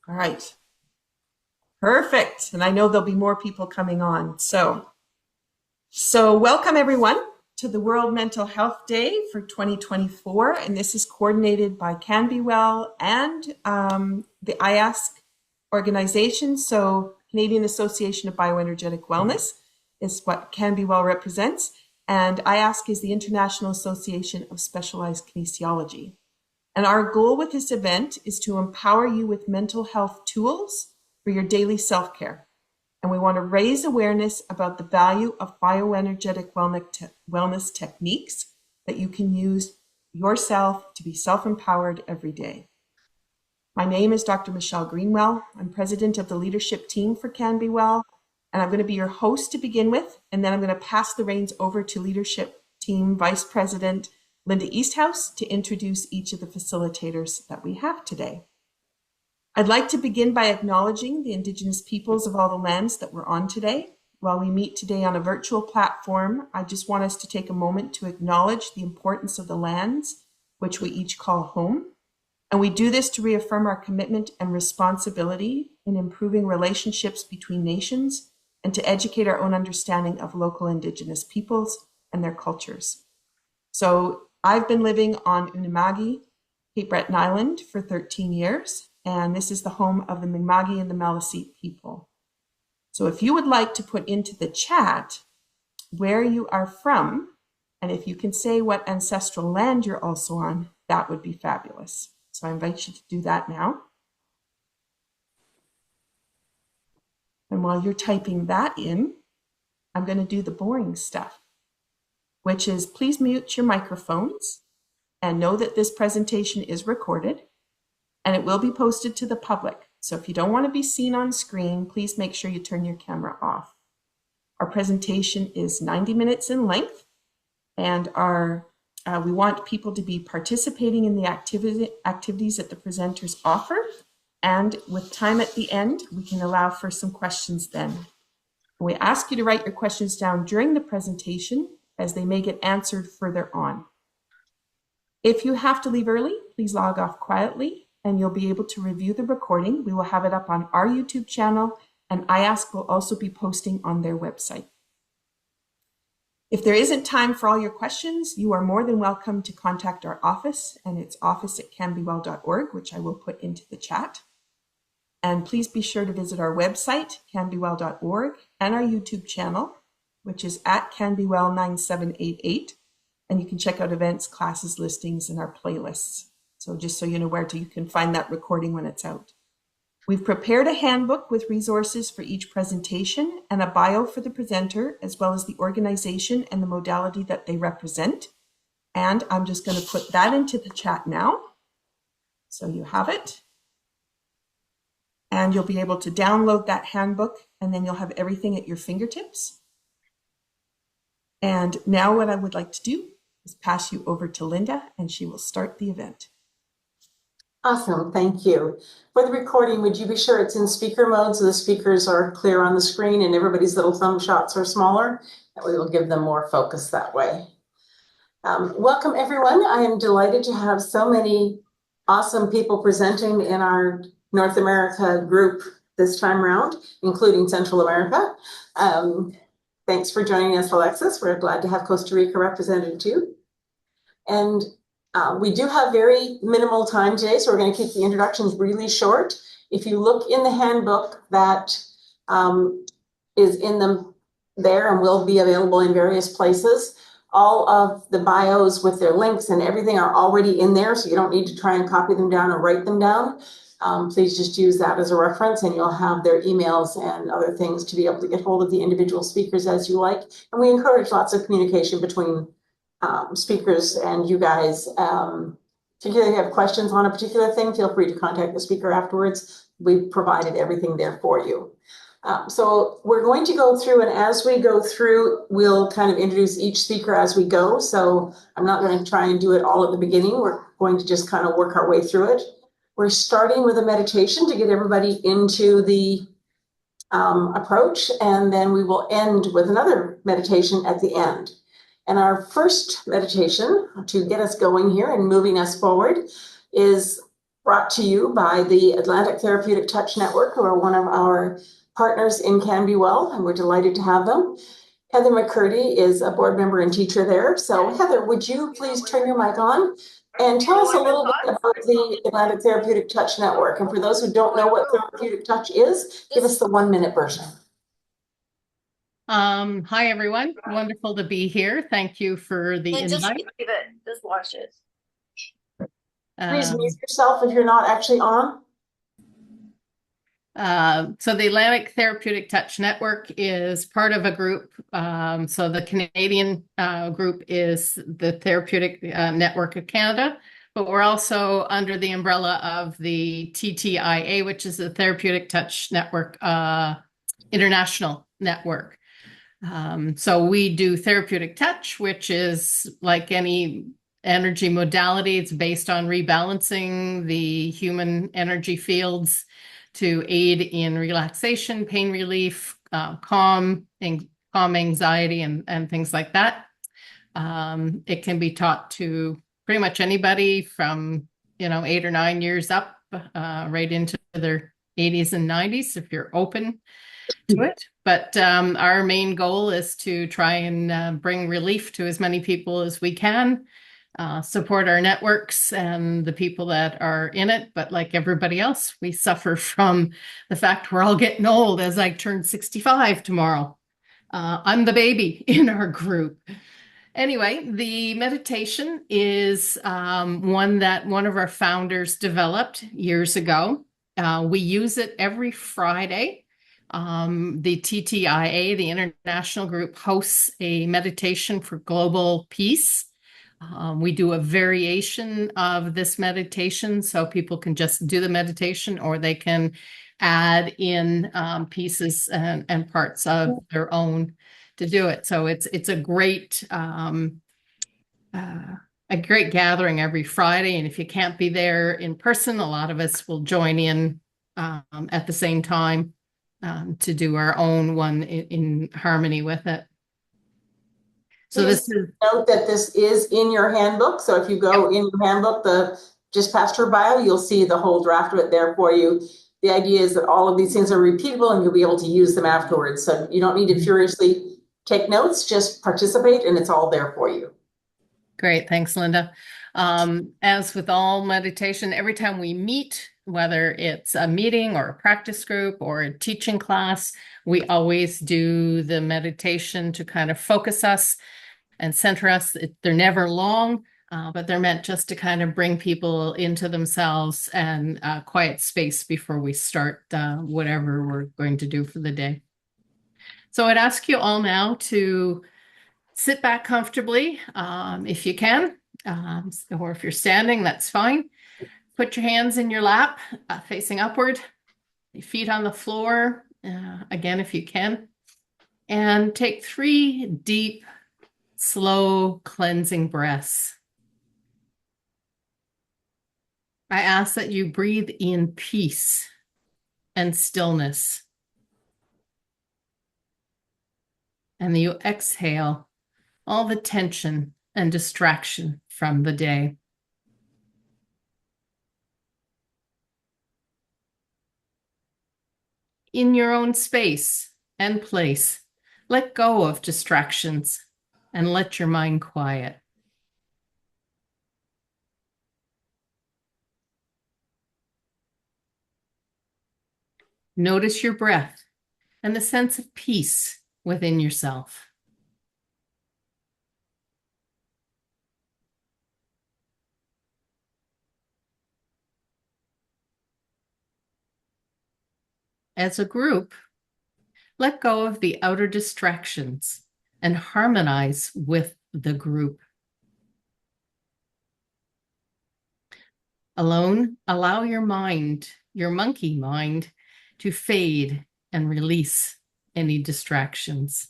All right. Perfect. And I know there'll be more people coming on. So welcome everyone to the World Mental Health Day for 2024. And this is coordinated by CanBeWell and the IASK organization. So Canadian Association of BioEnergetic Wellness is what CanBeWell represents. And IASK is the International Association of Specialized Kinesiology. And our goal with this event is to empower you with mental health tools for your daily self-care. And we want to raise awareness about the value of bioenergetic wellness techniques that you can use yourself to be self-empowered every day. My name is Dr. Michelle Greenwell. I'm president of the leadership team for CanBeWell, and I'm going to be your host to begin with, and then I'm going to pass the reins over to leadership team vice president Linda Easthouse to introduce each of the facilitators that we have today. I'd like to begin by acknowledging the Indigenous peoples of all the lands that we're on today. While we meet today on a virtual platform, I just want us to take a moment to acknowledge the importance of the lands which we each call home. And we do this to reaffirm our commitment and responsibility in improving relationships between nations and to educate our own understanding of local Indigenous peoples and their cultures. So I've been living on Unama'ki, Cape Breton Island for 13 years. And this is the home of the Mi'kmaq and the Maliseet people. So if you would like to put into the chat where you are from, and if you can say what ancestral land you're also on, that would be fabulous. So I invite you to do that now. And while you're typing that in, I'm going to do the boring stuff, which is please mute your microphones and know that this presentation is recorded. And it will be posted to the public. So if you don't want to be seen on screen, please make sure you turn your camera off. Our presentation is 90 minutes in length, and we want people to be participating in the activities that the presenters offer. And with time at the end, we can allow for some questions then. We ask you to write your questions down during the presentation as they may get answered further on. If you have to leave early, please log off quietly, and you'll be able to review the recording. We will have it up on our YouTube channel, and IASK will also be posting on their website. If there isn't time for all your questions, you are more than welcome to contact our office, and it's office@canbewell.org, which I will put into the chat. And please be sure to visit our website, canbewell.org, and our YouTube channel, which is @canbewell9788, and you can check out events, classes, listings, and our playlists. So just so you know where you can find that recording when it's out. We've prepared a handbook with resources for each presentation and a bio for the presenter, as well as the organization and the modality that they represent. And I'm just going to put that into the chat now. So you have it. And you'll be able to download that handbook, and then you'll have everything at your fingertips. And now what I would like to do is pass you over to Linda, and she will start the event. Awesome, thank you. For the recording, would you be sure it's in speaker mode so the speakers are clear on the screen and everybody's little thumb shots are smaller? That way we'll give them more focus that way. Welcome everyone. I am delighted to have so many awesome people presenting in our North America group this time around, including Central America. Thanks for joining us, Alexis. We're glad to have Costa Rica represented too. And we do have very minimal time today, so we're going to keep the introductions really short. If you look in the handbook that is in them there and will be available in various places, all of the bios with their links and everything are already in there, so you don't need to try and copy them down or write them down. Please just use that as a reference, and you'll have their emails and other things to be able to get hold of the individual speakers as you like. And we encourage lots of communication between speakers and you guys. Particularly if you have questions on a particular thing, feel free to contact the speaker afterwards. We've provided everything there for you. So we're going to go through, and as we go through, we'll kind of introduce each speaker as we go. So I'm not going to try and do it all at the beginning. We're going to just kind of work our way through it. We're starting with a meditation to get everybody into the approach, and then we will end with another meditation at the end. And our first meditation to get us going here and moving us forward is brought to you by the Atlantic Therapeutic Touch Network, who are one of our partners in CanBeWell, and we're delighted to have them. Heather McCurdy is a board member and teacher there. So Heather, would you please turn your mic on and tell us a little bit about the Atlantic Therapeutic Touch Network? And for those who don't know what Therapeutic Touch is, give us the 1-minute version. Hi, everyone. Wonderful to be here. Thank you for the invite. Just leave it. Just watch it. Please mute yourself if you're not actually on. So the Atlantic Therapeutic Touch Network is part of a group. So the Canadian group is the Therapeutic Network of Canada, but we're also under the umbrella of the TTIA, which is the Therapeutic Touch Network International Network. So we do therapeutic touch, which is like any energy modality. It's based on rebalancing the human energy fields to aid in relaxation, pain relief, calm anxiety, and things like that. It can be taught to pretty much anybody from 8 or 9 years up, right into their 80s and 90s if you're open to it. But our main goal is to try and bring relief to as many people as we can, support our networks and the people that are in it. But like everybody else, we suffer from the fact we're all getting old, as I turn 65 tomorrow. I'm the baby in our group. Anyway, the meditation is one that one of our founders developed years ago. We use it every Friday. The TTIA, the international group, hosts a meditation for global peace. We do a variation of this meditation, so people can just do the meditation, or they can add in pieces and parts of their own to do it. So it's a great gathering every Friday, and if you can't be there in person, a lot of us will join in at the same time. To do our own one in harmony with it. So Please note that this is in your handbook. So if you go in your handbook, just past her bio, you'll see the whole draft of it there for you. The idea is that all of these things are repeatable and you'll be able to use them afterwards. So you don't need to furiously take notes, just participate and it's all there for you. Great. Thanks, Linda. As with all meditation, every time we meet, whether it's a meeting or a practice group or a teaching class, we always do the meditation to kind of focus us and center us. They're never long, but they're meant just to kind of bring people into themselves and quiet space before we start whatever we're going to do for the day. So I'd ask you all now to sit back comfortably if you can, or if you're standing, that's fine. Put your hands in your lap, facing upward, your feet on the floor, again, if you can. And take 3 deep, slow, cleansing breaths. I ask that you breathe in peace and stillness. And that you exhale all the tension and distraction from the day. In your own space and place, let go of distractions and let your mind quiet. Notice your breath and the sense of peace within yourself. As a group, let go of the outer distractions and harmonize with the group. Alone, allow your mind, your monkey mind, to fade and release any distractions.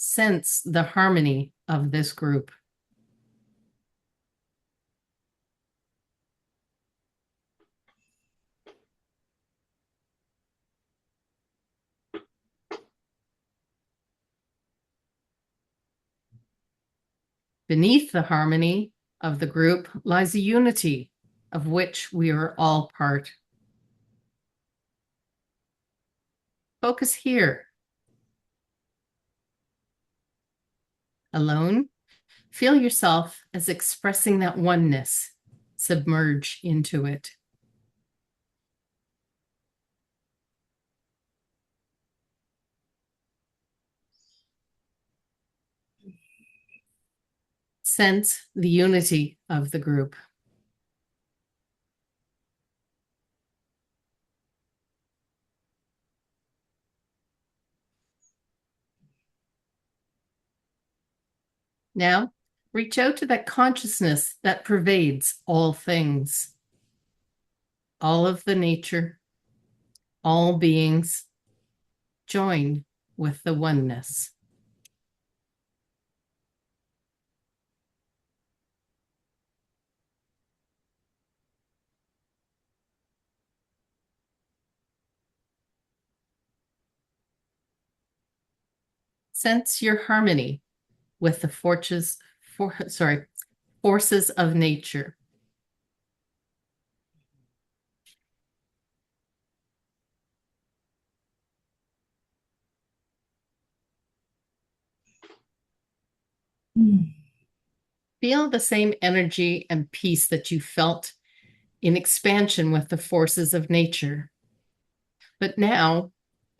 Sense the harmony of this group. Beneath the harmony of the group lies a unity of which we are all part. Focus here. Alone, feel yourself as expressing that oneness. Submerge into it. Sense the unity of the group. Now, reach out to that consciousness that pervades all things, all of the nature, all beings. Join with the oneness. Sense your harmony with the forces of nature. Feel the same energy and peace that you felt in expansion with the forces of nature. But now,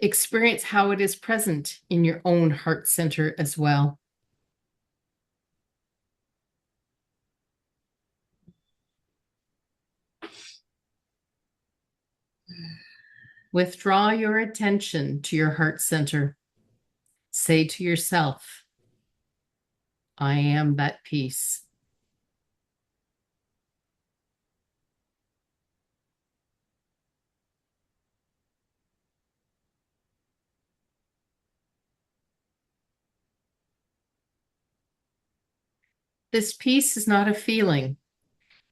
experience how it is present in your own heart center as well. Withdraw your attention to your heart center. Say to yourself, I am that peace. This peace is not a feeling.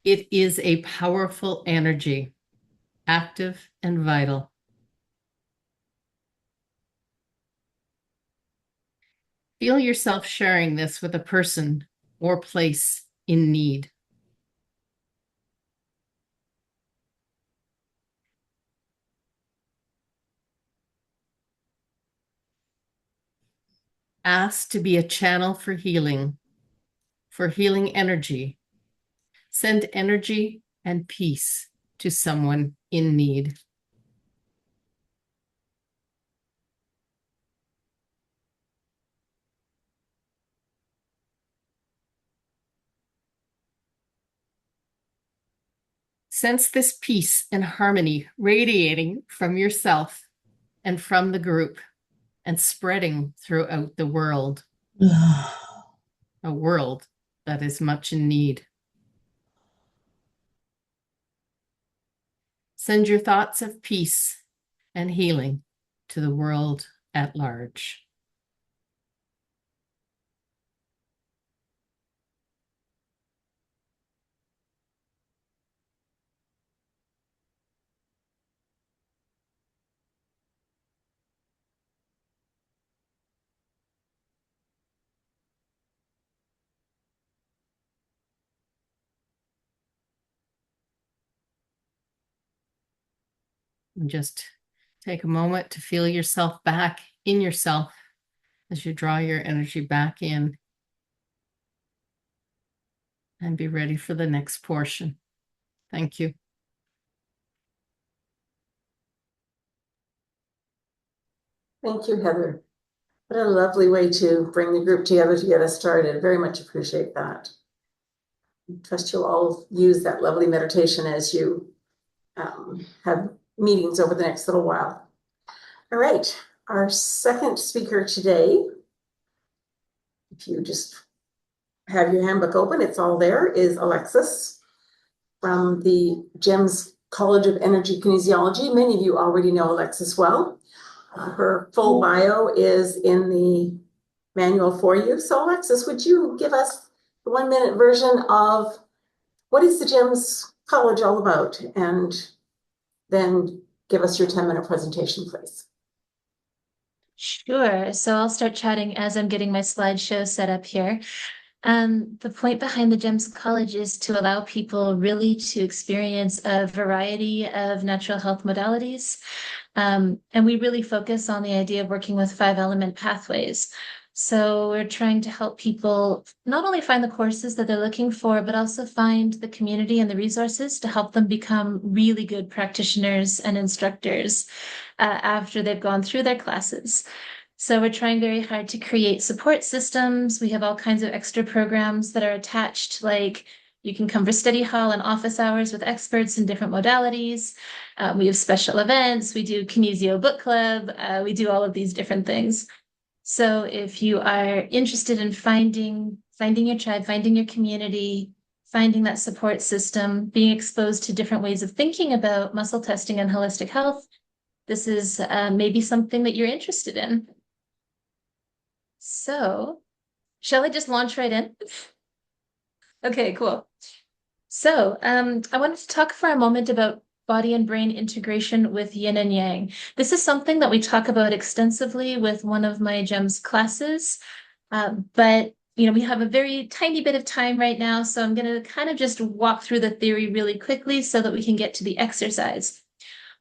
It is a powerful energy, active and vital. Feel yourself sharing this with a person or place in need. Ask to be a channel for healing energy. Send energy and peace to someone in need. Sense this peace and harmony radiating from yourself and from the group and spreading throughout the world. A world that is much in need. Send your thoughts of peace and healing to the world at large. And just take a moment to feel yourself back in yourself as you draw your energy back in. And be ready for the next portion. Thank you. Thank you, Heather. What a lovely way to bring the group together to get us started. Very much appreciate that. I trust you'll all use that lovely meditation as you have meetings over the next little while. All right, our second speaker today, if you just have your handbook open, it's all there, is Alexis from the GEMS College of Energy Kinesiology. Many of you already know Alexis well. Her full bio is in the manual for you. So Alexis, would you give us the 1-minute version of what is the GEMS College all about? And then give us your 10-minute presentation, please. Sure. So I'll start chatting as I'm getting my slideshow set up here. The point behind the GEMS College is to allow people really to experience a variety of natural health modalities. And we really focus on the idea of working with 5-element pathways. So we're trying to help people not only find the courses that they're looking for, but also find the community and the resources to help them become really good practitioners and instructors after they've gone through their classes. So we're trying very hard to create support systems. We have all kinds of extra programs that are attached, like you can come for study hall and office hours with experts in different modalities. We have special events. We do Kinesio book club. We do all of these different things. So if you are interested in finding your tribe, finding your community, finding that support system, being exposed to different ways of thinking about muscle testing and holistic health, this is maybe something that you're interested in. So, shall I just launch right in? Okay, cool. So, I wanted to talk for a moment about body and brain integration with yin and yang. This is something that we talk about extensively with one of my GEMS classes, but we have a very tiny bit of time right now, so I'm going to kind of just walk through the theory really quickly so that we can get to the exercise.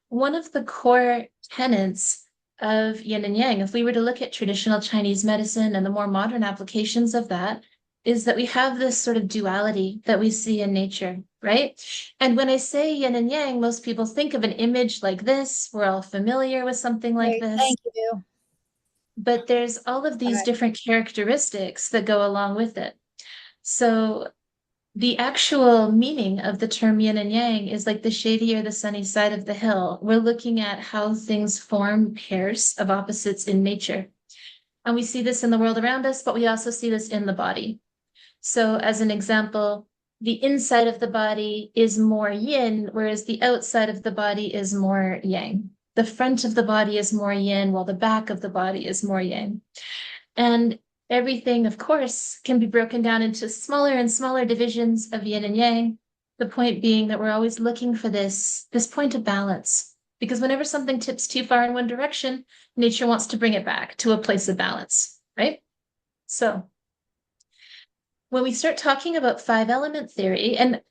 One of the core tenets of yin and yang, if we were to look at traditional Chinese medicine and the more modern applications of that, is that we have this sort of duality that we see in nature, right? And when I say yin and yang, most people think of an image like this. We're all familiar with something like this. Thank you. But there's all of these different characteristics that go along with it. So the actual meaning of the term yin and yang is like the shady or the sunny side of the hill. We're looking at how things form pairs of opposites in nature. And we see this in the world around us, but we also see this in the body. So as an example, the inside of the body is more yin, whereas the outside of the body is more yang. The front of the body is more yin, while the back of the body is more yang. And everything, of course, can be broken down into smaller and smaller divisions of yin and yang. The point being that we're always looking for this point of balance. Because whenever something tips too far in one direction, nature wants to bring it back to a place of balance, right? So when we start talking about 5-element theory, and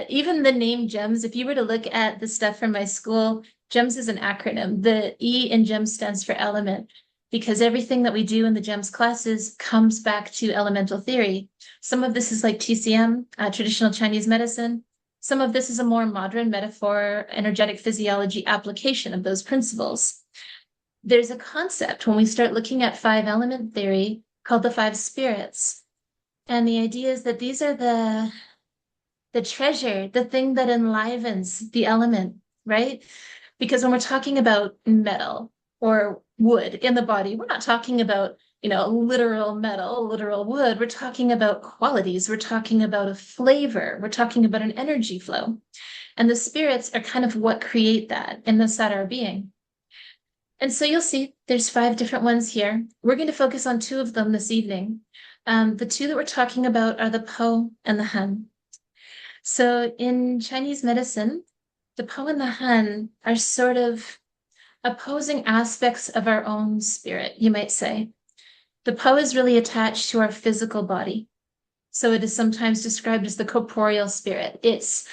even the name GEMS, if you were to look at the stuff from my school, GEMS is an acronym. The E in GEMS stands for element, because everything that we do in the GEMS classes comes back to elemental theory. Some of this is like TCM, traditional Chinese medicine. Some of this is a more modern metaphor, energetic physiology application of those principles. There's a concept when we start looking at 5-element theory called the 5 spirits. And the idea is that these are the treasure, the thing that enlivens the element, right? Because when we're talking about metal or wood in the body, we're not talking about, literal metal, literal wood. We're talking about qualities. We're talking about a flavor. We're talking about an energy flow. And the spirits are kind of what create that inside our being. And so you'll see there's 5 different ones here. We're going to focus on 2 of them this evening. The 2 that we're talking about are the Po and the Han. So in Chinese medicine, the Po and the Han are sort of opposing aspects of our own spirit, you might say. The Po is really attached to our physical body. So it is sometimes described as the corporeal spirit. It's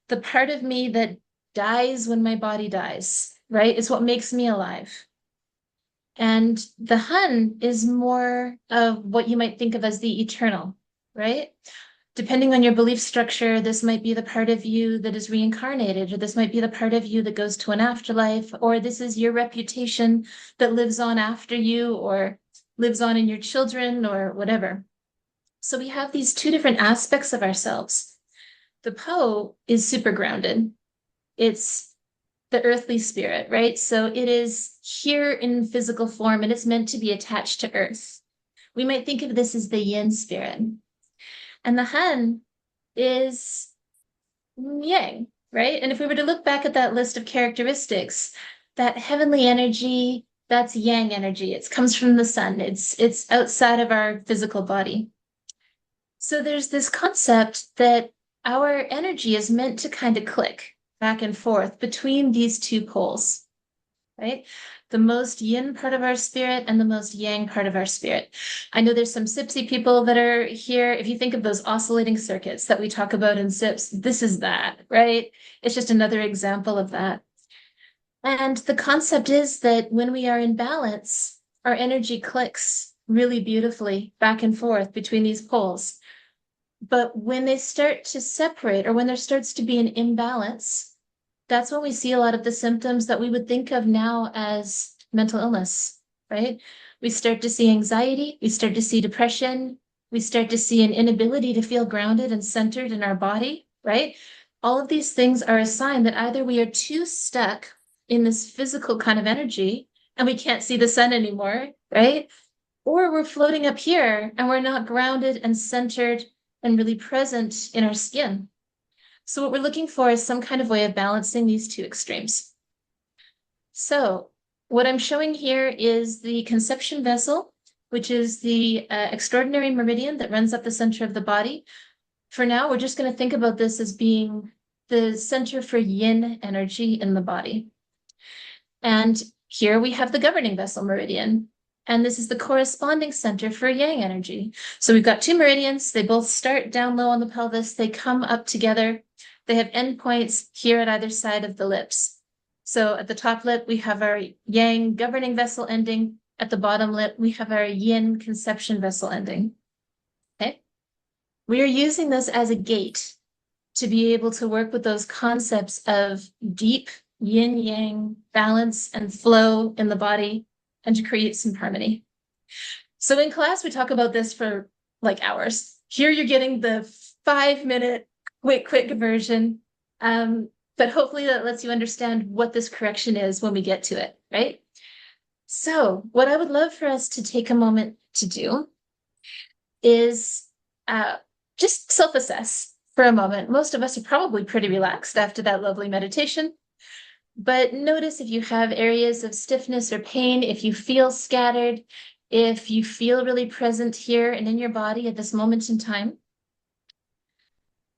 the part of me that dies when my body dies, right? It's what makes me alive. And the Han is more of what you might think of as the eternal, right? Depending on your belief structure, this might be the part of you that is reincarnated, or this might be the part of you that goes to an afterlife, or this is your reputation that lives on after you, or lives on in your children, or whatever. So we have these 2 different aspects of ourselves. The Po is super grounded. It's the earthly spirit, right? So it is here in physical form, and it's meant to be attached to earth. We might think of this as the yin spirit. And the Han is yang, right? And if we were to look back at that list of characteristics, that heavenly energy, that's yang energy. It comes from the sun. It's outside of our physical body. So there's this concept that our energy is meant to kind of click back and forth between these 2 poles. right? The most yin part of our spirit and the most yang part of our spirit. I know there's some SIPSy people that are here. If you think of those oscillating circuits that we talk about in SIPs, this is that, right? It's just another example of that. And the concept is that when we are in balance, our energy clicks really beautifully back and forth between these poles. But when they start to separate, or when there starts to be an imbalance, that's when we see a lot of the symptoms that we would think of now as mental illness, right? We start to see anxiety, we start to see depression, we start to see an inability to feel grounded and centered in our body, right? All of these things are a sign that either we are too stuck in this physical kind of energy and we can't see the sun anymore, right? Or we're floating up here and we're not grounded and centered and really present in our skin. So what we're looking for is some kind of way of balancing these two extremes. So what I'm showing here is the conception vessel, which is the extraordinary meridian that runs up the center of the body. For now, we're just going to think about this as being the center for yin energy in the body. And here we have the governing vessel meridian. And this is the corresponding center for yang energy. So we've got two meridians. They both start down low on the pelvis. They come up together. They have endpoints here at either side of the lips. So at the top lip, we have our yang governing vessel ending. At the bottom lip, we have our yin conception vessel ending. Okay. We are using this as a gate to be able to work with those concepts of deep yin yang balance and flow in the body and to create some harmony. So in class, we talk about this for like hours. Here you're getting the 5-minute quick version. But hopefully that lets you understand what this correction is when we get to it, right? So what I would love for us to take a moment to do is just self-assess for a moment. Most of us are probably pretty relaxed after that lovely meditation. But notice if you have areas of stiffness or pain, if you feel scattered, if you feel really present here and in your body at this moment in time.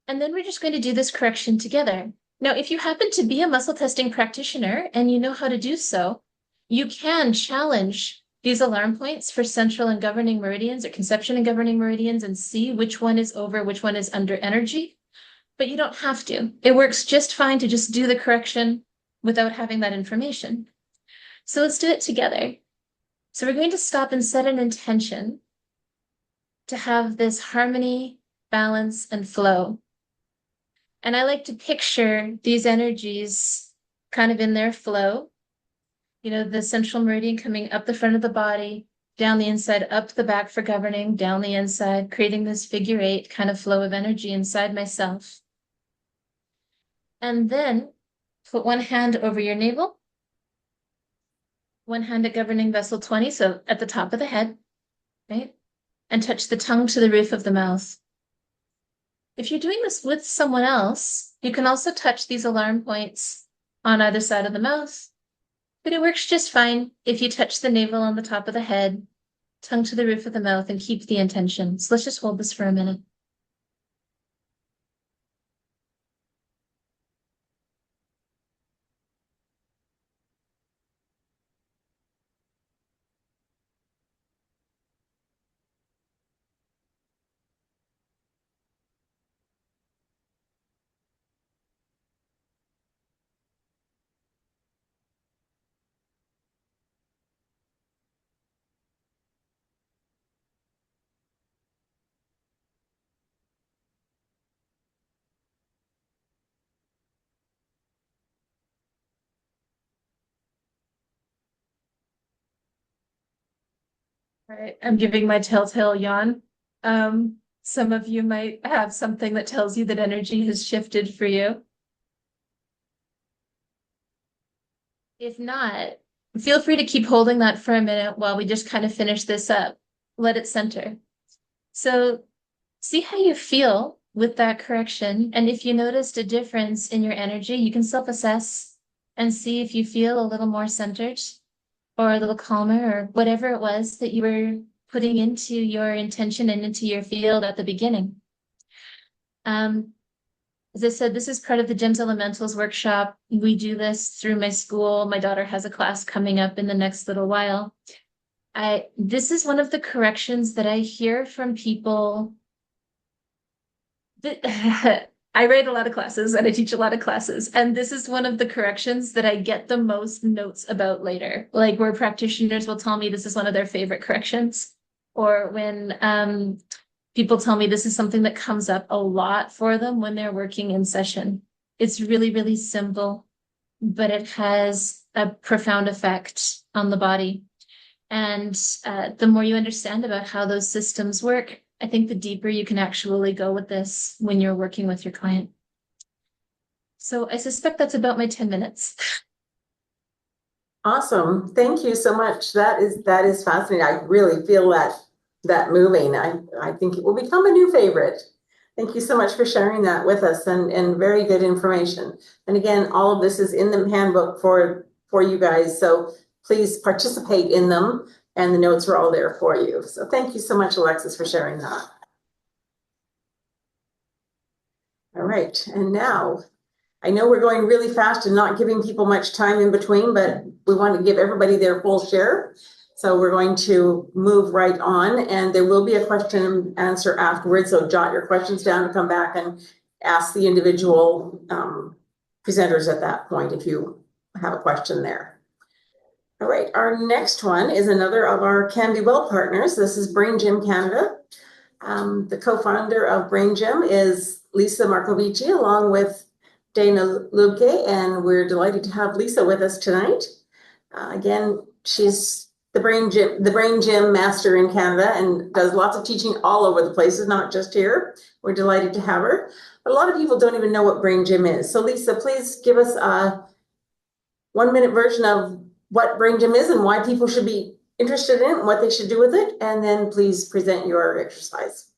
And then we're just going to do this correction together. Now, if you happen to be a muscle testing practitioner and you know how to do so, you can challenge these alarm points for central and governing meridians or conception and governing meridians and see which one is over, which one is under energy. But you don't have to. It works just fine to just do the correction without having that information. So let's do it together. So we're going to stop and set an intention to have this harmony, balance, and flow. And I like to picture these energies kind of in their flow. You know, the central meridian coming up the front of the body, down the inside, up the back for governing, down the inside, creating this figure 8 kind of flow of energy inside myself. And then put one hand over your navel, one hand at governing vessel 20, so at the top of the head, right? And touch the tongue to the roof of the mouth. If you're doing this with someone else, you can also touch these alarm points on either side of the mouth, but it works just fine if you touch the navel on the top of the head, tongue to the roof of the mouth, and keep the intention. So let's just hold this for a minute. All right, I'm giving my telltale yawn. Some of you might have something that tells you that energy has shifted for you. If not, feel free to keep holding that for a minute while we just kind of finish this up. Let it center. So see how you feel with that correction. And if you noticed a difference in your energy, you can self-assess and see if you feel a little more centered or a little calmer or whatever it was that you were putting into your intention and into your field at the beginning. As I said, this is part of the Gentle Elementals workshop. We do this through my school. My daughter has a class coming up in the next little while. This is one of the corrections that I hear from people. I write a lot of classes and I teach a lot of classes, and this is one of the corrections that I get the most notes about later, like where practitioners will tell me this is one of their favorite corrections, or when people tell me this is something that comes up a lot for them when they're working in session. It's really, really simple, but it has a profound effect on the body. And the more you understand about how those systems work, I think the deeper you can actually go with this when you're working with your client. So I suspect that's about my 10 minutes. Awesome. Thank you so much. That is fascinating. I really feel that moving. I think it will become a new favorite. Thank you so much for sharing that with us, and very good information. And again, all of this is in the handbook for you guys. So please participate in them, and the notes are all there for you. So thank you so much, Alexis, for sharing that. All right, and now I know we're going really fast and not giving people much time in between, but we want to give everybody their full share. So we're going to move right on, and there will be a question and answer afterwards. So jot your questions down and come back and ask the individual presenters at that point if you have a question there. All right, our next one is another of our CanBeWell partners. This is Brain Gym Canada. The co-founder of Brain Gym is Lisa Marcovici, along with Dana Lubke, and we're delighted to have Lisa with us tonight. Again, she's the Brain Gym master in Canada and does lots of teaching all over the places, not just here. We're delighted to have her. But a lot of people don't even know what Brain Gym is. So Lisa, please give us a 1-minute version of what Brain Gym is and why people should be interested in it and what they should do with it. And then please present your exercise.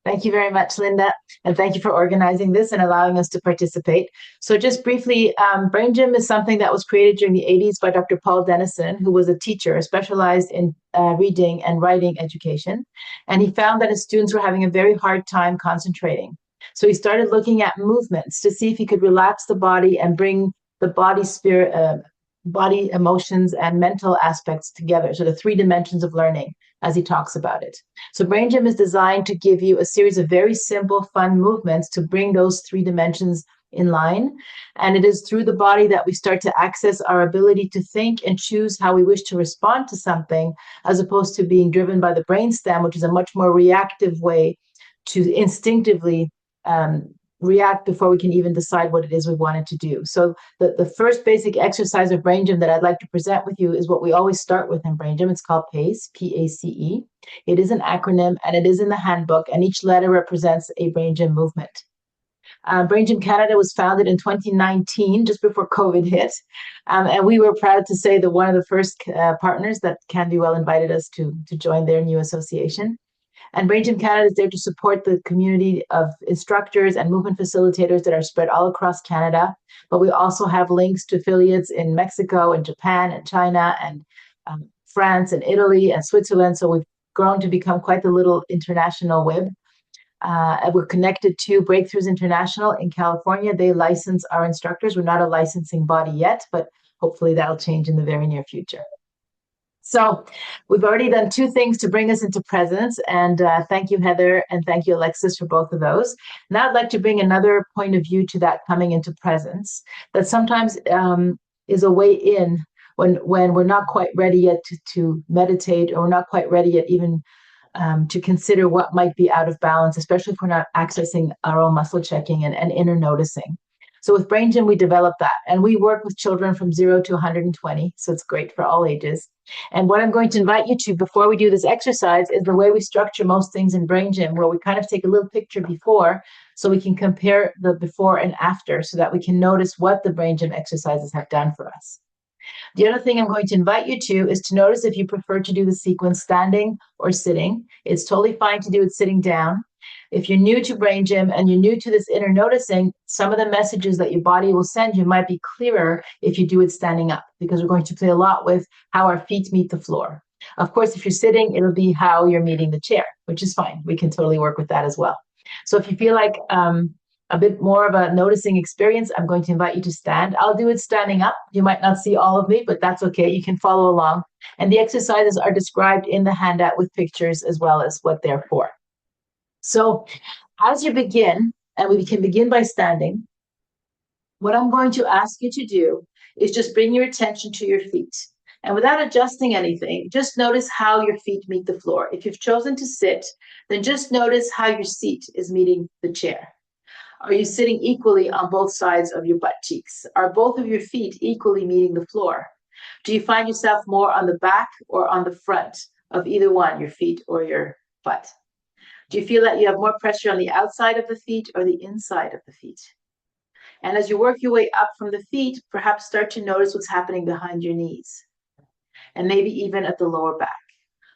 Thank you very much, Linda, and thank you for organizing this and allowing us to participate. So just briefly, Brain Gym is something that was created during the 80s by Dr. Paul Dennison, who was a teacher specialized in reading and writing education. And he found that his students were having a very hard time concentrating. So he started looking at movements to see if he could relax the body and bring the body, spirit, body, emotions, and mental aspects together. So the 3 dimensions of learning, as he talks about it. So Brain Gym is designed to give you a series of very simple, fun movements to bring those 3 dimensions in line. And it is through the body that we start to access our ability to think and choose how we wish to respond to something, as opposed to being driven by the brainstem, which is a much more reactive way to instinctively react before we can even decide what it is we wanted to do. So the first basic exercise of Brain Gym that I'd like to present with you is what we always start with in Brain Gym. It's called PACE, P-A-C-E. It is an acronym, and it is in the handbook, and each letter represents a Brain Gym movement. Brain Gym Canada was founded in 2019, just before COVID hit. And we were proud to say that one of the first partners that CanBeWell invited us to join their new association. And Brain Gym Canada is there to support the community of instructors and movement facilitators that are spread all across Canada. But we also have links to affiliates in Mexico and Japan and China and France and Italy and Switzerland. So we've grown to become quite the little international web. And we're connected to Breakthroughs International in California. They license our instructors. We're not a licensing body yet, but hopefully that'll change in the very near future. So we've already done 2 things to bring us into presence, and thank you, Heather, and thank you, Alexis, for both of those. Now I'd like to bring another point of view to that coming into presence, that sometimes is a way in when we're not quite ready yet to meditate, or we're not quite ready yet even to consider what might be out of balance, especially if we're not accessing our own muscle checking and inner noticing. So with Brain Gym, we developed that, and we work with children from 0 to 120. So it's great for all ages. And what I'm going to invite you to before we do this exercise is the way we structure most things in Brain Gym, where we kind of take a little picture before so we can compare the before and after so that we can notice what the Brain Gym exercises have done for us. The other thing I'm going to invite you to is to notice if you prefer to do the sequence standing or sitting. It's totally fine to do it sitting down. If you're new to Brain Gym and you're new to this inner noticing, some of the messages that your body will send you might be clearer if you do it standing up, because we're going to play a lot with how our feet meet the floor. Of course, if you're sitting, it'll be how you're meeting the chair, which is fine. We can totally work with that as well. So if you feel like a bit more of a noticing experience, I'm going to invite you to stand. I'll do it standing up. You might not see all of me, but that's okay. You can follow along. And the exercises are described in the handout with pictures as well as what they're for. So as you begin, and we can begin by standing, what I'm going to ask you to do is just bring your attention to your feet. And without adjusting anything, just notice how your feet meet the floor. If you've chosen to sit, then just notice how your seat is meeting the chair. Are you sitting equally on both sides of your butt cheeks? Are both of your feet equally meeting the floor? Do you find yourself more on the back or on the front of either one, your feet or your butt? Do you feel that you have more pressure on the outside of the feet or the inside of the feet? And as you work your way up from the feet, perhaps start to notice what's happening behind your knees and maybe even at the lower back.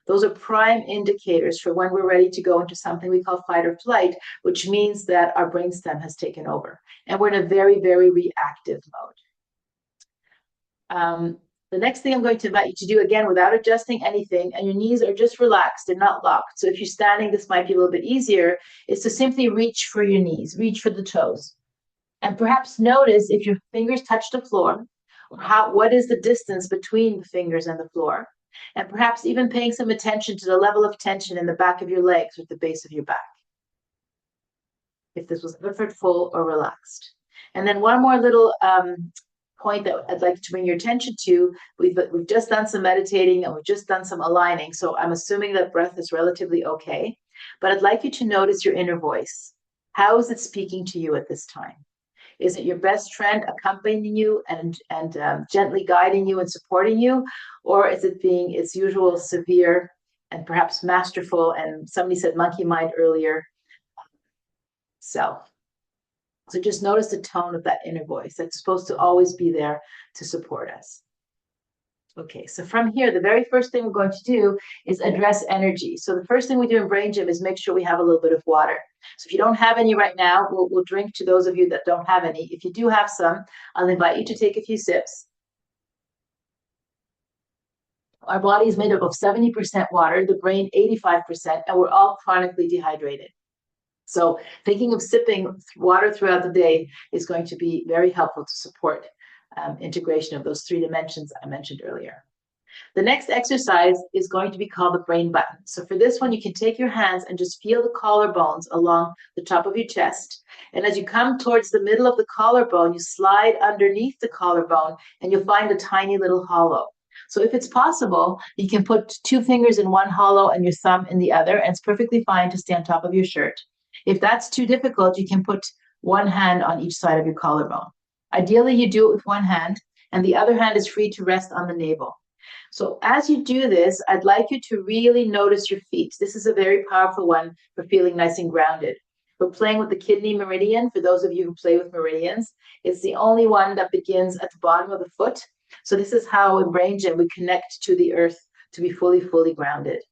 Those are prime indicators for when we're ready to go into something we call fight or flight, which means that our brainstem has taken over and we're in a very, very reactive mode. The next thing I'm going to invite you to do, again, without adjusting anything, and your knees are just relaxed, they're not locked. So if you're standing, this might be a little bit easier, is to simply reach for your knees, reach for the toes. And perhaps notice if your fingers touch the floor, or what is the distance between the fingers and the floor. And perhaps even paying some attention to the level of tension in the back of your legs or the base of your back. If this was effortful or relaxed. And then one more little point that I'd like to bring your attention to. We've just done some meditating and we've just done some aligning. So I'm assuming that breath is relatively okay. But I'd like you to notice your inner voice. How is it speaking to you at this time? Is it your best friend accompanying you and gently guiding you and supporting you? Or is it being its usual severe and perhaps masterful, and somebody said monkey mind earlier, self? So just notice the tone of that inner voice that's supposed to always be there to support us. Okay, so from here, the very first thing we're going to do is address energy. So the first thing we do in Brain Gym is make sure we have a little bit of water. So if you don't have any right now, we'll drink to those of you that don't have any. If you do have some, I'll invite you to take a few sips. Our body is made up of 70% water, the brain 85%, and we're all chronically dehydrated. So thinking of sipping water throughout the day is going to be very helpful to support integration of those 3 dimensions I mentioned earlier. The next exercise is going to be called the brain button. So for this one, you can take your hands and just feel the collarbones along the top of your chest. And as you come towards the middle of the collarbone, you slide underneath the collarbone and you'll find a tiny little hollow. So if it's possible, you can put 2 fingers in one hollow and your thumb in the other, and it's perfectly fine to stay on top of your shirt. If that's too difficult, you can put one hand on each side of your collarbone. Ideally, you do it with one hand, and the other hand is free to rest on the navel. So as you do this, I'd like you to really notice your feet. This is a very powerful one for feeling nice and grounded. We're playing with the kidney meridian. For those of you who play with meridians, it's the only one that begins at the bottom of the foot. So this is how in Brain Gym we connect to the earth to be fully, fully grounded.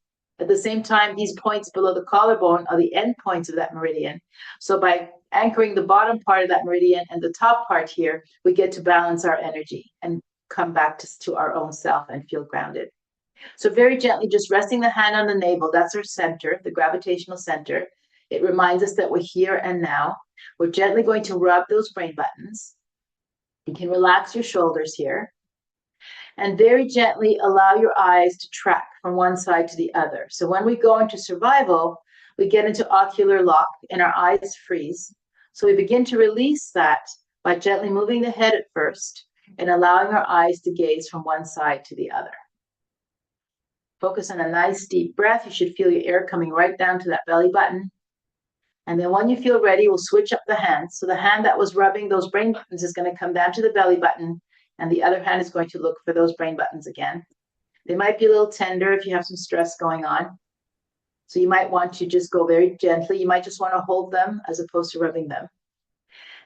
At the same time, these points below the collarbone are the end points of that meridian. So by anchoring the bottom part of that meridian and the top part here, we get to balance our energy and come back to our own self and feel grounded. So very gently, just resting the hand on the navel, that's our center, the gravitational center. It reminds us that we're here and now. We're gently going to rub those brain buttons. You can relax your shoulders here. And very gently allow your eyes to track from one side to the other. So when we go into survival, we get into ocular lock and our eyes freeze. So we begin to release that by gently moving the head at first and allowing our eyes to gaze from one side to the other. Focus on a nice deep breath. You should feel your air coming right down to that belly button. And then when you feel ready, we'll switch up the hands. So the hand that was rubbing those brain buttons is going to come down to the belly button, and the other hand is going to look for those brain buttons again. They might be a little tender if you have some stress going on. So you might want to just go very gently. You might just want to hold them as opposed to rubbing them.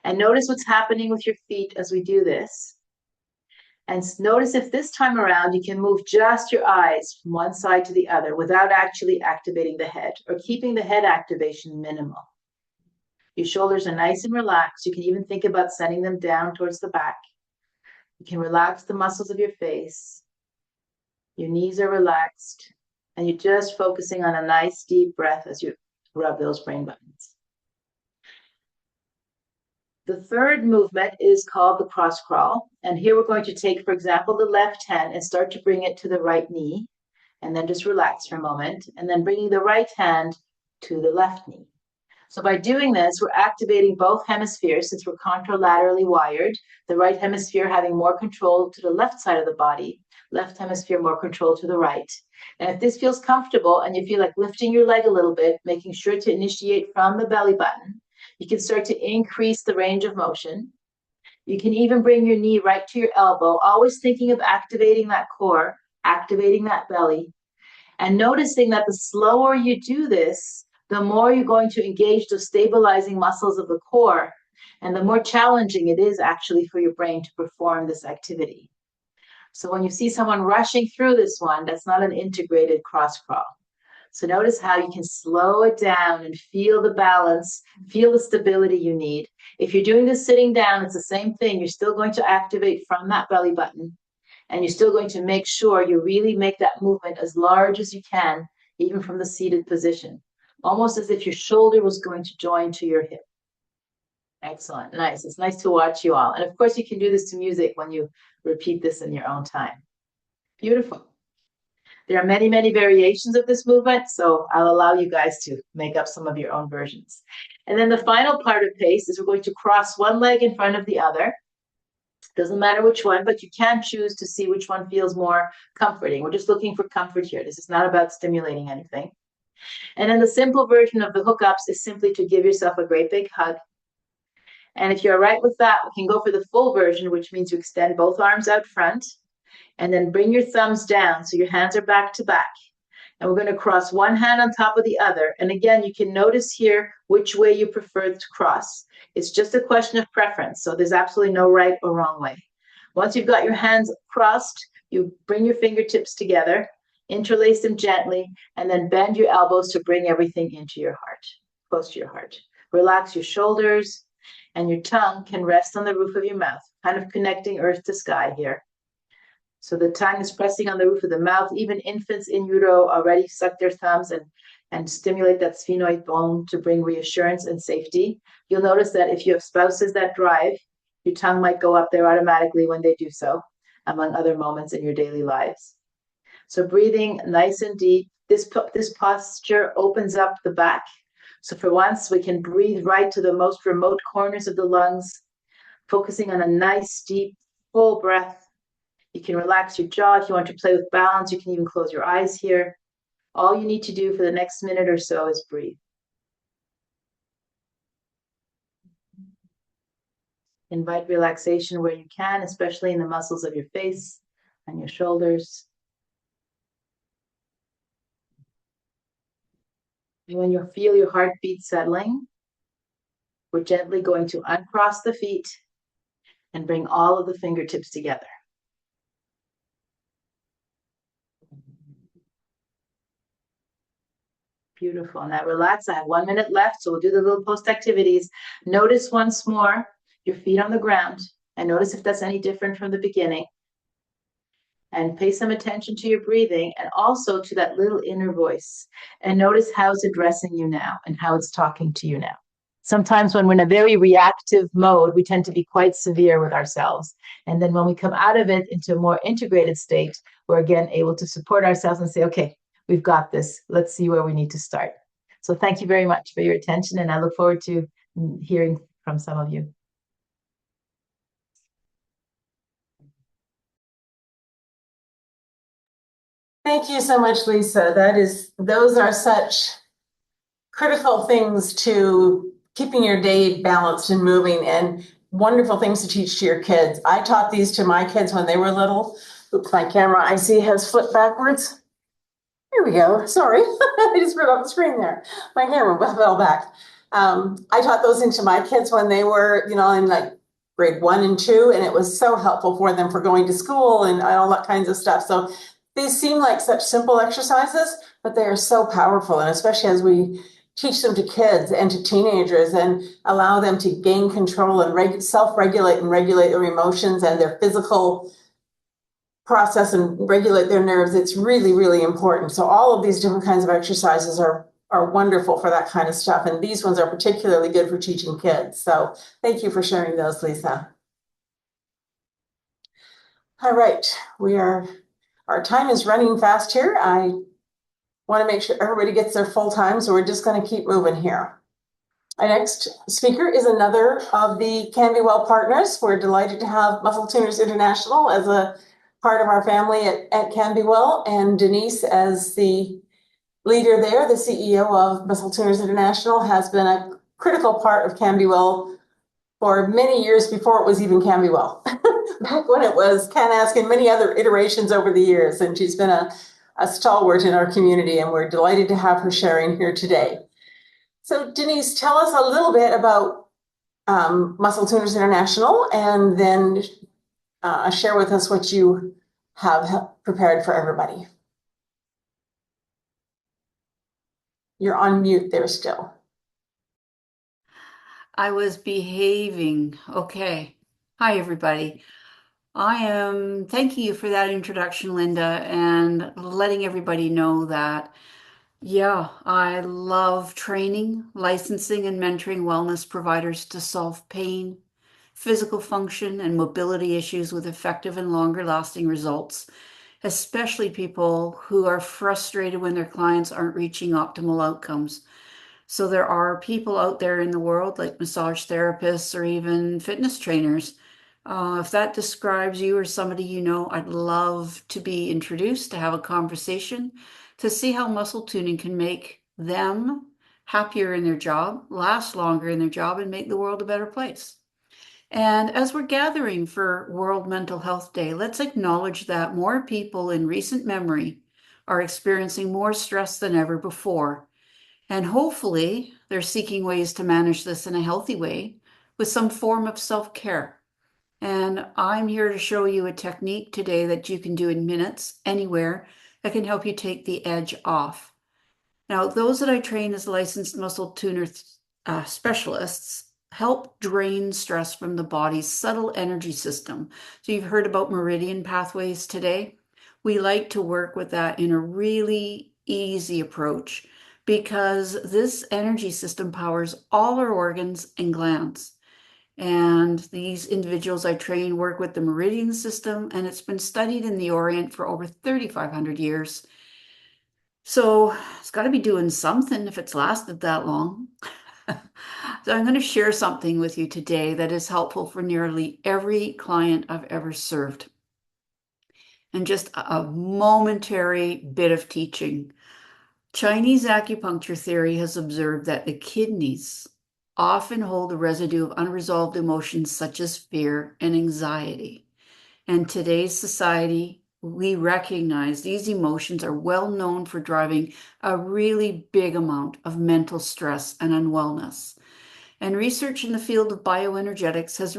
And notice what's happening with your feet as we do this. And notice if this time around you can move just your eyes from one side to the other without actually activating the head, or keeping the head activation minimal. Your shoulders are nice and relaxed. You can even think about sending them down towards the back. You can relax the muscles of your face. Your knees are relaxed. And you're just focusing on a nice deep breath as you rub those brain buttons. The third movement is called the cross crawl. And here we're going to take, for example, the left hand and start to bring it to the right knee. And then just relax for a moment. And then bringing the right hand to the left knee. So by doing this, we're activating both hemispheres since we're contralaterally wired, the right hemisphere having more control to the left side of the body, left hemisphere more control to the right. And if this feels comfortable and you feel like lifting your leg a little bit, making sure to initiate from the belly button, you can start to increase the range of motion. You can even bring your knee right to your elbow, always thinking of activating that core, activating that belly, and noticing that the slower you do this, the more you're going to engage the stabilizing muscles of the core, and the more challenging it is actually for your brain to perform this activity. So when you see someone rushing through this one, that's not an integrated cross crawl. So notice how you can slow it down and feel the balance, feel the stability you need. If you're doing this sitting down, it's the same thing. You're still going to activate from that belly button, and you're still going to make sure you really make that movement as large as you can, even from the seated position, almost as if your shoulder was going to join to your hip. Excellent. Nice. It's nice to watch you all. And of course, you can do this to music when you repeat this in your own time. Beautiful. There are many, many variations of this movement, so I'll allow you guys to make up some of your own versions. And then the final part of PACE is we're going to cross one leg in front of the other. Doesn't matter which one, but you can choose to see which one feels more comforting. We're just looking for comfort here. This is not about stimulating anything. And then the simple version of the hookups is simply to give yourself a great big hug. And if you're all right with that, we can go for the full version, which means you extend both arms out front and then bring your thumbs down so your hands are back to back. And we're going to cross one hand on top of the other. And again, you can notice here which way you prefer to cross. It's just a question of preference. So there's absolutely no right or wrong way. Once you've got your hands crossed, you bring your fingertips together, interlace them gently, and then bend your elbows to bring everything into your heart, close to your heart. Relax your shoulders, and your tongue can rest on the roof of your mouth, kind of connecting earth to sky here. So the tongue is pressing on the roof of the mouth. Even infants in utero already suck their thumbs and stimulate that sphenoid bone to bring reassurance and safety. You'll notice that if you have spouses that drive, your tongue might go up there automatically when they do so, among other moments in your daily lives. So breathing nice and deep. This posture opens up the back. So for once, we can breathe right to the most remote corners of the lungs, focusing on a nice, deep, full breath. You can relax your jaw. If you want to play with balance, you can even close your eyes here. All you need to do for the next minute or so is breathe. Invite relaxation where you can, especially in the muscles of your face and your shoulders. And when you feel your heartbeat settling, we're gently going to uncross the feet and bring all of the fingertips together. Beautiful. Now relax. I have 1 minute left, so we'll do the little post activities. Notice once more your feet on the ground, and notice if that's any different from the beginning. And pay some attention to your breathing and also to that little inner voice. And notice how it's addressing you now and how it's talking to you now. Sometimes when we're in a very reactive mode, we tend to be quite severe with ourselves. And then when we come out of it into a more integrated state, we're again able to support ourselves and say, okay, we've got this. Let's see where we need to start. So thank you very much for your attention, and I look forward to hearing from some of you. Thank you so much, Lisa. Those are such critical things to keeping your day balanced and moving, and wonderful things to teach to your kids. I taught these to my kids when they were little. Oops, my camera I see has flipped backwards. Here we go. Sorry, I just put it off the screen there. My camera fell back. I taught those into my kids when they were, in like grade 1 and 2, and it was so helpful for them for going to school and all that kinds of stuff. So these seem like such simple exercises, but they are so powerful, and especially as we teach them to kids and to teenagers and allow them to gain control and self-regulate and regulate their emotions and their physical process and regulate their nerves. It's really, really important. So all of these different kinds of exercises are are wonderful for that kind of stuff. And these ones are particularly good for teaching kids. So thank you for sharing those, Lisa. All right, our time is running fast here. I want to make sure everybody gets their full time, so we're just going to keep moving here. Our next speaker is another of the CanBeWell partners. We're delighted to have Muscle Tuners International as a part of our family at CanBeWell, and Denise as the leader there, the CEO of Muscle Tuners International, has been a critical part of CanBeWell for many years before it was even CanBeWell. Back when it was CanAsk and many other iterations over the years, and she's been a stalwart in our community, and we're delighted to have her sharing here today. So Denise, tell us a little bit about Muscle Tuners International, and then share with us what you have prepared for everybody. You're on mute there still. I was behaving. Okay. Hi, everybody. I am thanking you for that introduction, Linda, and letting everybody know that, yeah, I love training, licensing, and mentoring wellness providers to solve pain, physical function, and mobility issues with effective and longer lasting results, especially people who are frustrated when their clients aren't reaching optimal outcomes. So there are people out there in the world like massage therapists or even fitness trainers. If that describes you or somebody you know, I'd love to be introduced, to have a conversation, to see how muscle tuning can make them happier in their job, last longer in their job, and make the world a better place. And as we're gathering for World Mental Health Day, let's acknowledge that more people in recent memory are experiencing more stress than ever before. And hopefully they're seeking ways to manage this in a healthy way with some form of self-care. And I'm here to show you a technique today that you can do in minutes, anywhere, that can help you take the edge off. Now, those that I train as licensed muscle tuner specialists help drain stress from the body's subtle energy system. So you've heard about meridian pathways today. We like to work with that in a really easy approach, because this energy system powers all our organs and glands. And these individuals I train work with the meridian system, and it's been studied in the Orient for over 3,500 years. So it's got to be doing something if it's lasted that long. So I'm going to share something with you today that is helpful for nearly every client I've ever served. And just a momentary bit of teaching. Chinese acupuncture theory has observed that the kidneys often hold a residue of unresolved emotions such as fear and anxiety. And today's society, we recognize these emotions are well known for driving a really big amount of mental stress and unwellness. And research in the field of bioenergetics has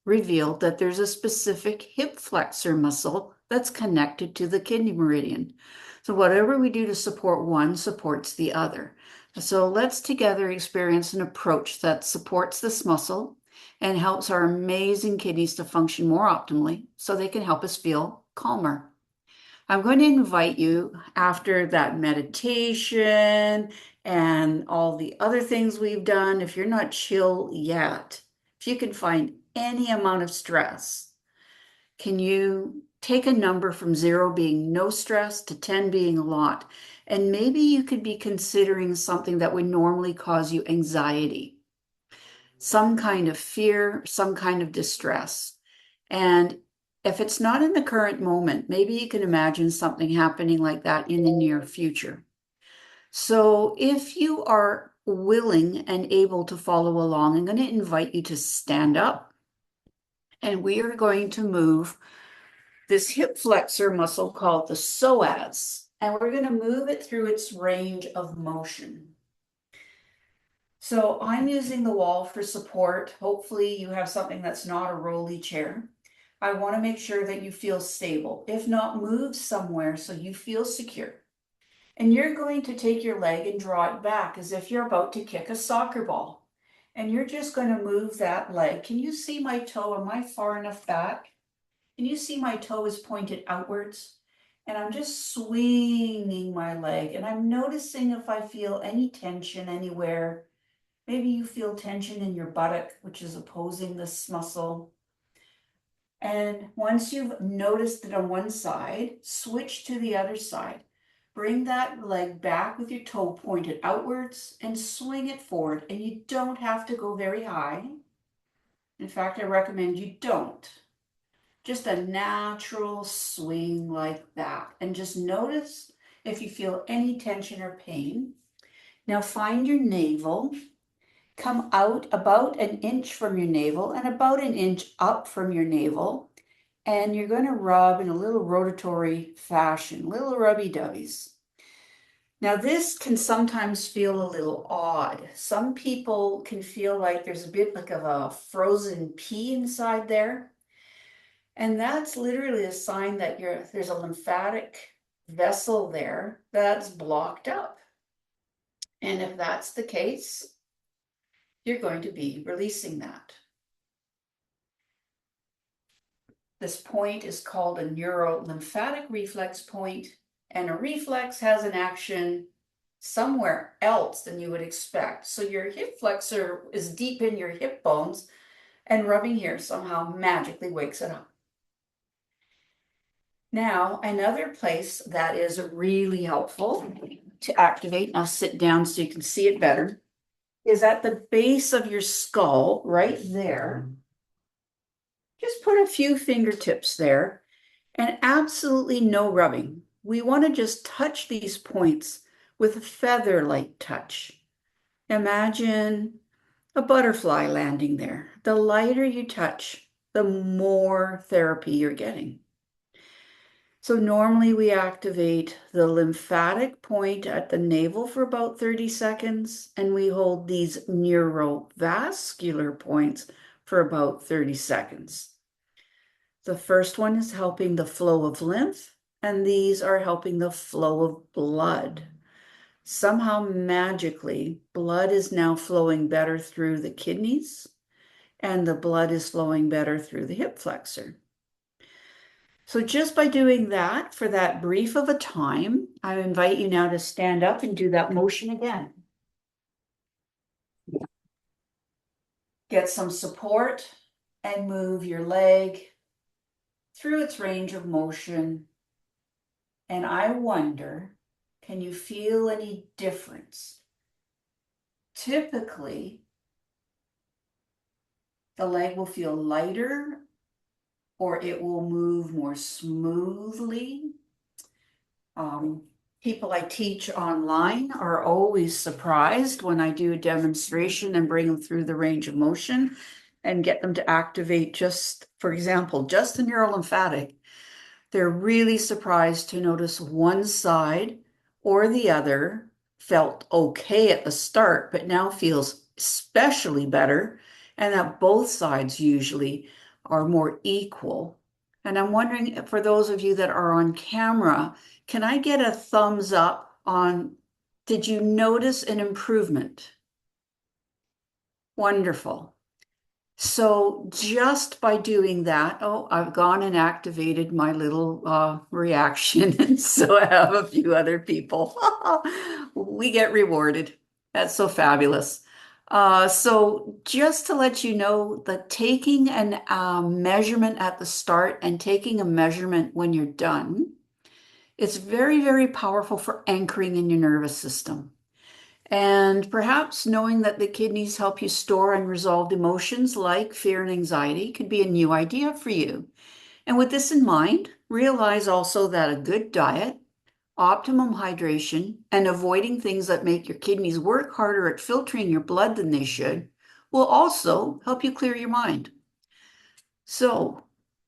revealed that there's a specific hip flexor muscle that's connected to the kidney meridian. So whatever we do to support one supports the other. So let's together experience an approach that supports this muscle and helps our amazing kidneys to function more optimally so they can help us feel calmer. I'm going to invite you, after that meditation and all the other things we've done, if you're not chill yet, if you can find any amount of stress, can you take a number from 0 being no stress to 10 being a lot? And maybe you could be considering something that would normally cause you anxiety, some kind of fear, some kind of distress. And if it's not in the current moment, maybe you can imagine something happening like that in the near future. So if you are willing and able to follow along, I'm going to invite you to stand up, and we are going to move this hip flexor muscle called the psoas, and we're going to move it through its range of motion. So I'm using the wall for support. Hopefully you have something that's not a rolly chair. I want to make sure that you feel stable. If not, move somewhere so you feel secure. And you're going to take your leg and draw it back as if you're about to kick a soccer ball. And you're just going to move that leg. Can you see my toe? Am I far enough back? Can you see my toe is pointed outwards? And I'm just swinging my leg, and I'm noticing if I feel any tension anywhere. Maybe you feel tension in your buttock, which is opposing this muscle. And once you've noticed it on one side, switch to the other side. Bring that leg back with your toe pointed outwards and swing it forward. And you don't have to go very high. In fact, I recommend you don't. Just a natural swing like that. And just notice if you feel any tension or pain. Now find your navel. Come out about an inch from your navel and about an inch up from your navel. And you're going to rub in a little rotatory fashion, little rubby-dubbies. Now, this can sometimes feel a little odd. Some people can feel like there's a bit like of a frozen pea inside there. And that's literally a sign that there's a lymphatic vessel there that's blocked up. And if that's the case, you're going to be releasing that. This point is called a neurolymphatic reflex point, and a reflex has an action somewhere else than you would expect. So your hip flexor is deep in your hip bones, and rubbing here somehow magically wakes it up. Now, another place that is really helpful to activate, and I'll sit down so you can see it better, is at the base of your skull, right there. Just put a few fingertips there and absolutely no rubbing. We want to just touch these points with a feather-like touch. Imagine a butterfly landing there. The lighter you touch, the more therapy you're getting. So normally we activate the lymphatic point at the navel for about 30 seconds, and we hold these neurovascular points for about 30 seconds. The first one is helping the flow of lymph, and these are helping the flow of blood. Somehow magically, blood is now flowing better through the kidneys, and the blood is flowing better through the hip flexor. So just by doing that for that brief of a time, I invite you now to stand up and do that motion again. Get some support and move your leg through its range of motion. And I wonder, can you feel any difference? Typically, the leg will feel lighter or it will move more smoothly. People I teach online are always surprised when I do a demonstration and bring them through the range of motion and get them to activate just, for example, just the neurolymphatic. They're really surprised to notice one side or the other felt okay at the start, but now feels especially better, and that both sides usually are more equal. And I'm wondering, for those of you that are on camera, can I get a thumbs up on, did you notice an improvement? Wonderful. So just by doing that, oh, I've gone and activated my little reaction. And so I have a few other people. We get rewarded. That's so fabulous. So just to let you know that taking an measurement at the start and taking a measurement when you're done, it's very, very powerful for anchoring in your nervous system. And perhaps knowing that the kidneys help you store and resolve emotions like fear and anxiety could be a new idea for you. And with this in mind, realize also that a good diet, optimum hydration, and avoiding things that make your kidneys work harder at filtering your blood than they should will also help you clear your mind. So,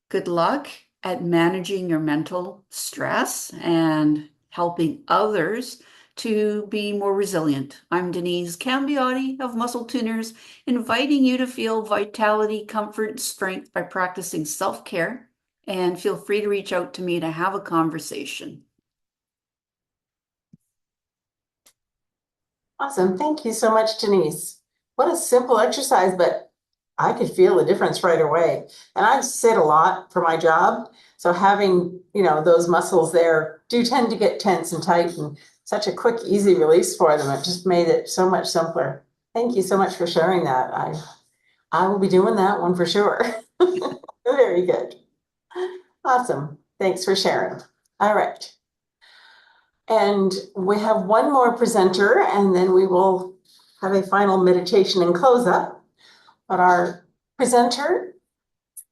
good luck at managing your mental stress and helping others to be more resilient. I'm Denise CanBeWell of Muscle Tuners, inviting you to feel vitality, comfort, and strength by practicing self-care, and feel free to reach out to me to have a conversation. Awesome. Thank you so much, Denise. What a simple exercise, but I could feel the difference right away. And I sit a lot for my job. So having, those muscles there do tend to get tense and tight, and such a quick, easy release for them. It just made it so much simpler. Thank you so much for sharing that. I will be doing that one for sure. Very good. Awesome. Thanks for sharing. All right. And we have one more presenter, and then we will have a final meditation and close up. But our presenter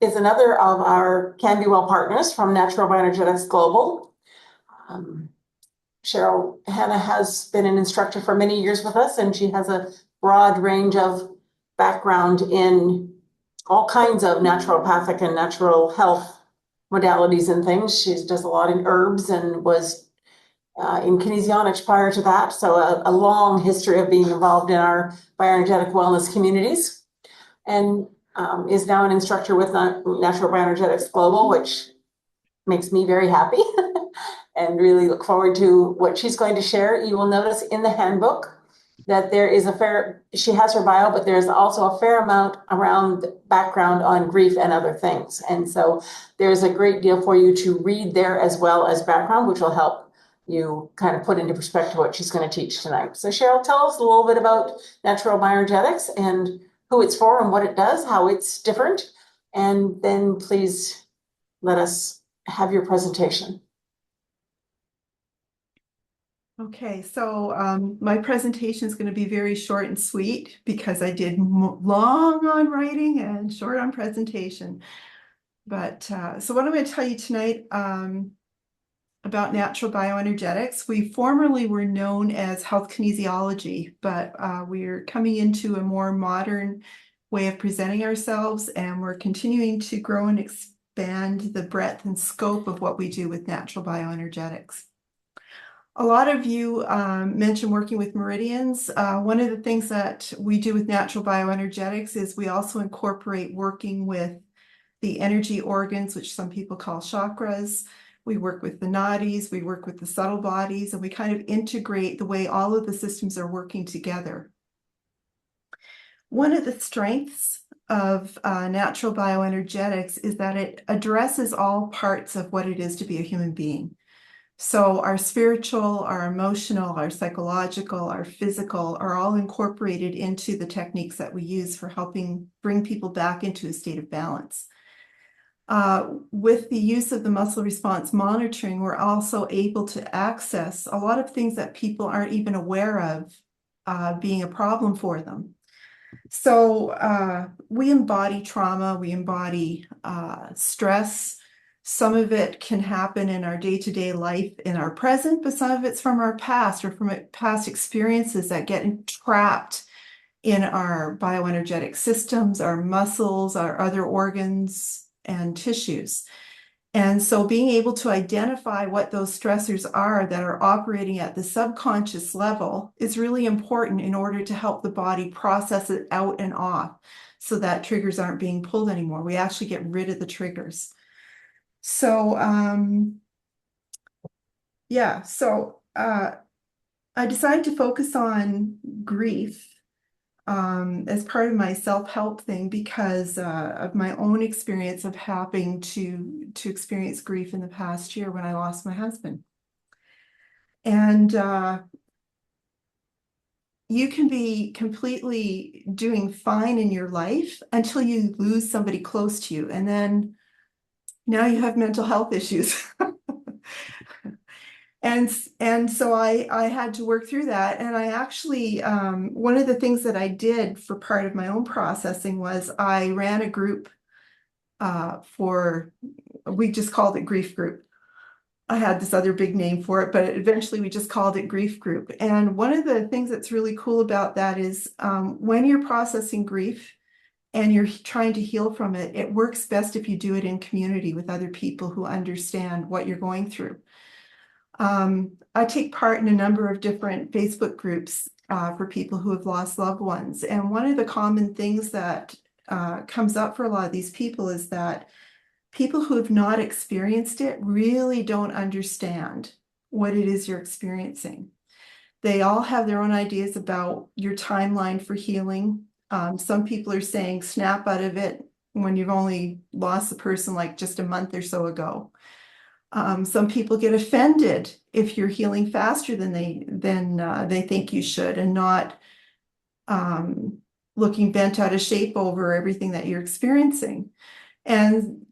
is another of our CanBeWell partners from Natural BioEnergetics Global. Cheryl Hanna has been an instructor for many years with us, and she has a broad range of background in all kinds of naturopathic and natural health modalities and things. She does a lot in herbs and was in Kinesiology prior to that. So a long history of being involved in our bioenergetic wellness communities, and is now an instructor with Natural BioEnergetics Global, which makes me very happy and really look forward to what she's going to share. You will notice in the handbook that there is she has her bio, but there's also a fair amount around background on grief and other things. And so there's a great deal for you to read there as well as background, which will help you kind of put into perspective what she's going to teach tonight. So Cheryl, tell us a little bit about Natural BioEnergetics and who it's for and what it does, how it's different, and then please let us have your presentation. Okay, so my presentation is going to be very short and sweet because I did long on writing and short on presentation. But so what I'm going to tell you tonight about Natural BioEnergetics. We formerly were known as Health Kinesiology, but we're coming into a more modern way of presenting ourselves, and we're continuing to grow and expand the breadth and scope of what we do with Natural BioEnergetics. A lot of you mentioned working with meridians. One of the things that we do with Natural BioEnergetics is we also incorporate working with the energy organs, which some people call chakras. We work with the nadis, we work with the subtle bodies, and we kind of integrate the way all of the systems are working together. One of the strengths of Natural BioEnergetics is that it addresses all parts of what it is to be a human being. So our spiritual, our emotional, our psychological, our physical are all incorporated into the techniques that we use for helping bring people back into a state of balance. With the use of the muscle response monitoring, we're also able to access a lot of things that people aren't even aware of being a problem for them. So we embody trauma, we embody stress. Some of it can happen in our day-to-day life in our present, but some of it's from our past or from past experiences that get entrapped in our bioenergetic systems, our muscles, our other organs and tissues. And so being able to identify what those stressors are that are operating at the subconscious level is really important in order to help the body process it out and off so that triggers aren't being pulled anymore. We actually get rid of the triggers. So, I decided to focus on grief as part of my self-help thing because of my own experience of having to experience grief in the past year when I lost my husband. And you can be completely doing fine in your life until you lose somebody close to you, and then now you have mental health issues. And so I had to work through that. And I actually, one of the things that I did for part of my own processing was I ran a group we just called it Grief Group. I had this other big name for it, but eventually we just called it Grief Group. And one of the things that's really cool about that is when you're processing grief and you're trying to heal from it, it works best if you do it in community with other people who understand what you're going through. I take part in a number of different Facebook groups for people who have lost loved ones. And one of the common things that comes up for a lot of these people is that people who have not experienced it really don't understand what it is you're experiencing. They all have their own ideas about your timeline for healing. Some people are saying snap out of it when you've only lost the person like just a month or so ago. Some people get offended if you're healing faster than they think you should, and not looking bent out of shape over everything that you're experiencing. And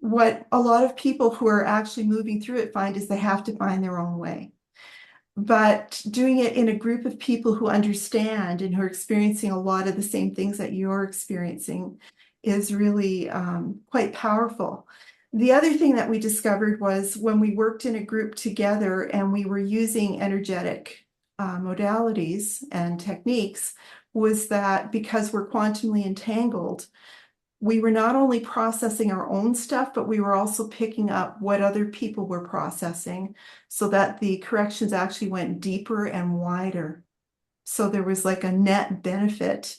what a lot of people who are actually moving through it find is they have to find their own way. But doing it in a group of people who understand and who are experiencing a lot of the same things that you're experiencing is really quite powerful. The other thing that we discovered was when we worked in a group together and we were using energetic modalities and techniques, was that because we're quantumly entangled, we were not only processing our own stuff, but we were also picking up what other people were processing, so that the corrections actually went deeper and wider. So there was like a net benefit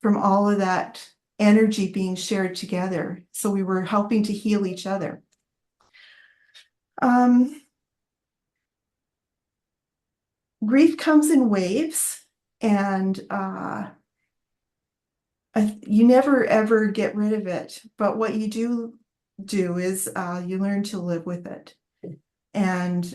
from all of that energy being shared together. So we were helping to heal each other. Grief comes in waves, and you never ever get rid of it, but what you do is you learn to live with it. And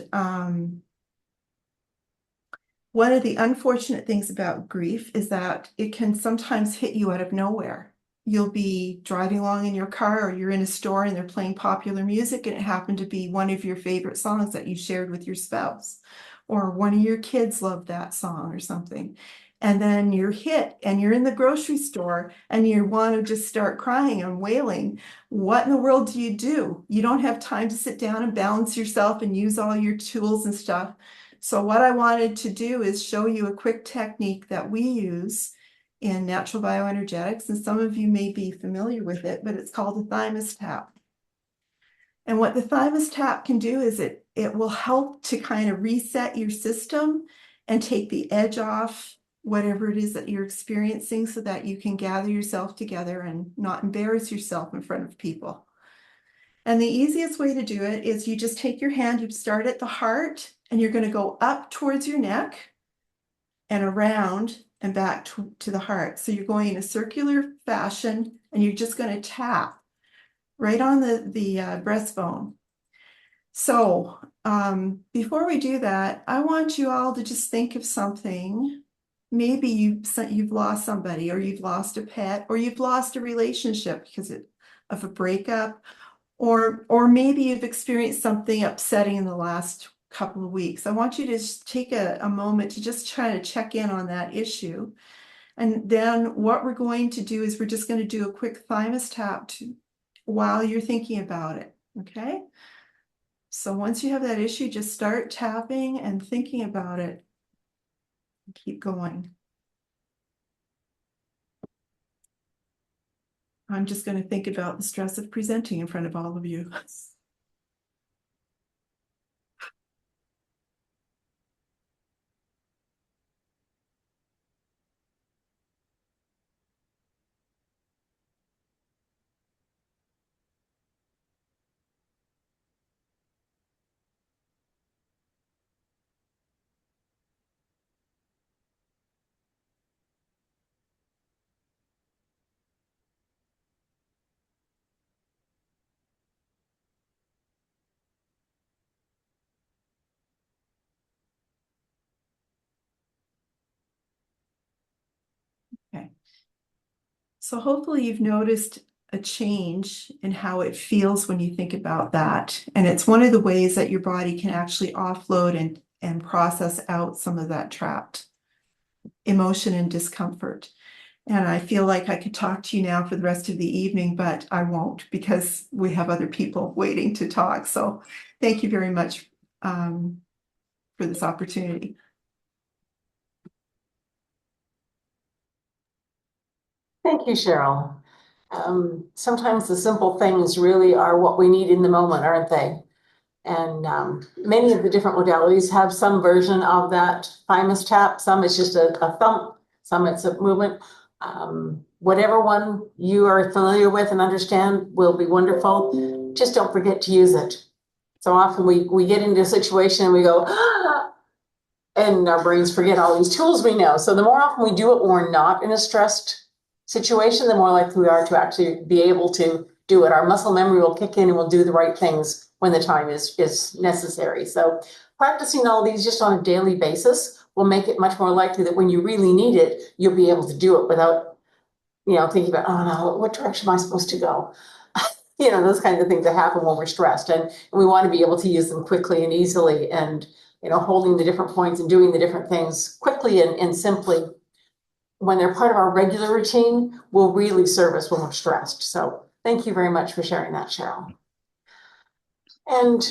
one of the unfortunate things about grief is that it can sometimes hit you out of nowhere. You'll be driving along in your car, or you're in a store and they're playing popular music, and it happened to be one of your favorite songs that you shared with your spouse, or one of your kids loved that song or something. And then you're hit and you're in the grocery store and you want to just start crying and wailing. What in the world do? You don't have time to sit down and balance yourself and use all your tools and stuff. So what I wanted to do is show you a quick technique that we use in natural bioenergetics, and some of you may be familiar with it, but it's called a thymus tap. And what the thymus tap can do is it will help to kind of reset your system and take the edge off whatever it is that you're experiencing, so that you can gather yourself together and not embarrass yourself in front of people. And the easiest way to do it is you just take your hand, you start at the heart, and you're going to go up towards your neck and around and back to the heart. So you're going in a circular fashion, and you're just going to tap right on the breastbone. So before we do that, I want you all to just think of something. Maybe you've lost somebody, or you've lost a pet, or you've lost a relationship because of a breakup, or maybe you've experienced something upsetting in the last couple of weeks. I want you to just take a moment to just try to check in on that issue. And then what we're going to do is we're just going to do a quick thymus tap while you're thinking about it, okay? So once you have that issue, just start tapping and thinking about it. Keep going. I'm just going to think about the stress of presenting in front of all of you. Okay. So hopefully you've noticed a change in how it feels when you think about that. And it's one of the ways that your body can actually offload and process out some of that trapped emotion and discomfort. And I feel like I could talk to you now for the rest of the evening, but I won't, because we have other people waiting to talk. So thank you very much for this opportunity. Thank you, Cheryl. Sometimes the simple things really are what we need in the moment, aren't they? And many of the different modalities have some version of that thymus tap. Some it's just a thump, some it's a movement. Whatever one you are familiar with and understand will be wonderful. Just don't forget to use it. So often we get into a situation and we go, ah, and our brains forget all these tools we know. So the more often we do it when we're not in a stressed situation, the more likely we are to actually be able to do it. Our muscle memory will kick in and we'll do the right things when the time is necessary. So practicing all these just on a daily basis will make it much more likely that when you really need it, you'll be able to do it without, thinking about, oh no, what direction am I supposed to go? Those kinds of things that happen when we're stressed. And we want to be able to use them quickly and easily, and, holding the different points and doing the different things quickly and simply when they're part of our regular routine will really serve us when we're stressed. So thank you very much for sharing that, Cheryl. And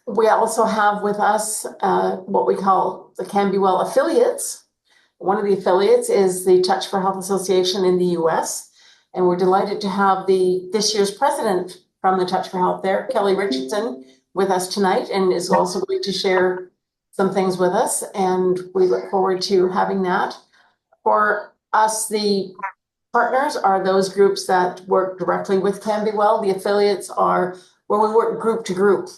we also have with us what we call the CanBeWell affiliates. One of the affiliates is the Touch for Health Association in the US. And we're delighted to have this year's president from the Touch for Health there, Kelly Richardson, with us tonight, and is also going to share some things with us. And we look forward to having that. For us, the partners are those groups that work directly with CanBeWell. The affiliates are where we work group to group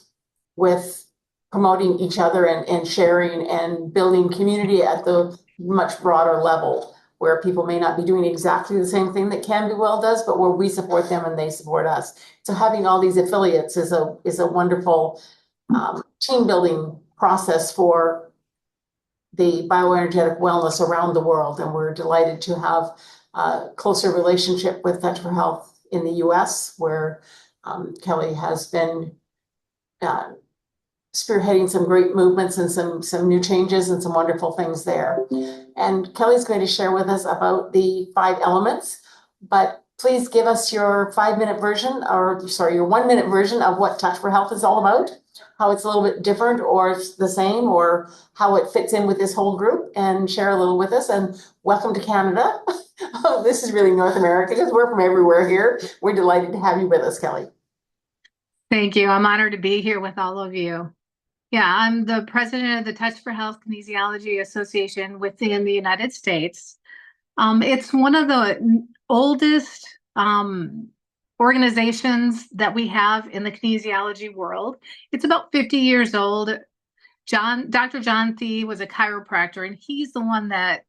with promoting each other and sharing and building community at the much broader level, where people may not be doing exactly the same thing that CanBeWell does, but where we support them and they support us. So having all these affiliates is a wonderful team building process for the bioenergetic wellness around the world. And we're delighted to have a closer relationship with Touch for Health in the US, where Kelly has been spearheading some great movements and some new changes and some wonderful things there. And Kelly's going to share with us about the 5 elements, but please give us your 5-minute version, your 1-minute version of what Touch for Health is all about, how it's a little bit different or the same, or how it fits in with this whole group, and share a little with us. And welcome to Canada. Oh, this is really North America because we're from everywhere here. We're delighted to have you with us, Kelly. Thank you. I'm honored to be here with all of you. Yeah, I'm the president of the Touch for Health Kinesiology Association within the United States. It's one of the oldest organizations that we have in the kinesiology world. It's about 50 years old. Dr. John Thie was a chiropractor, and he's the one that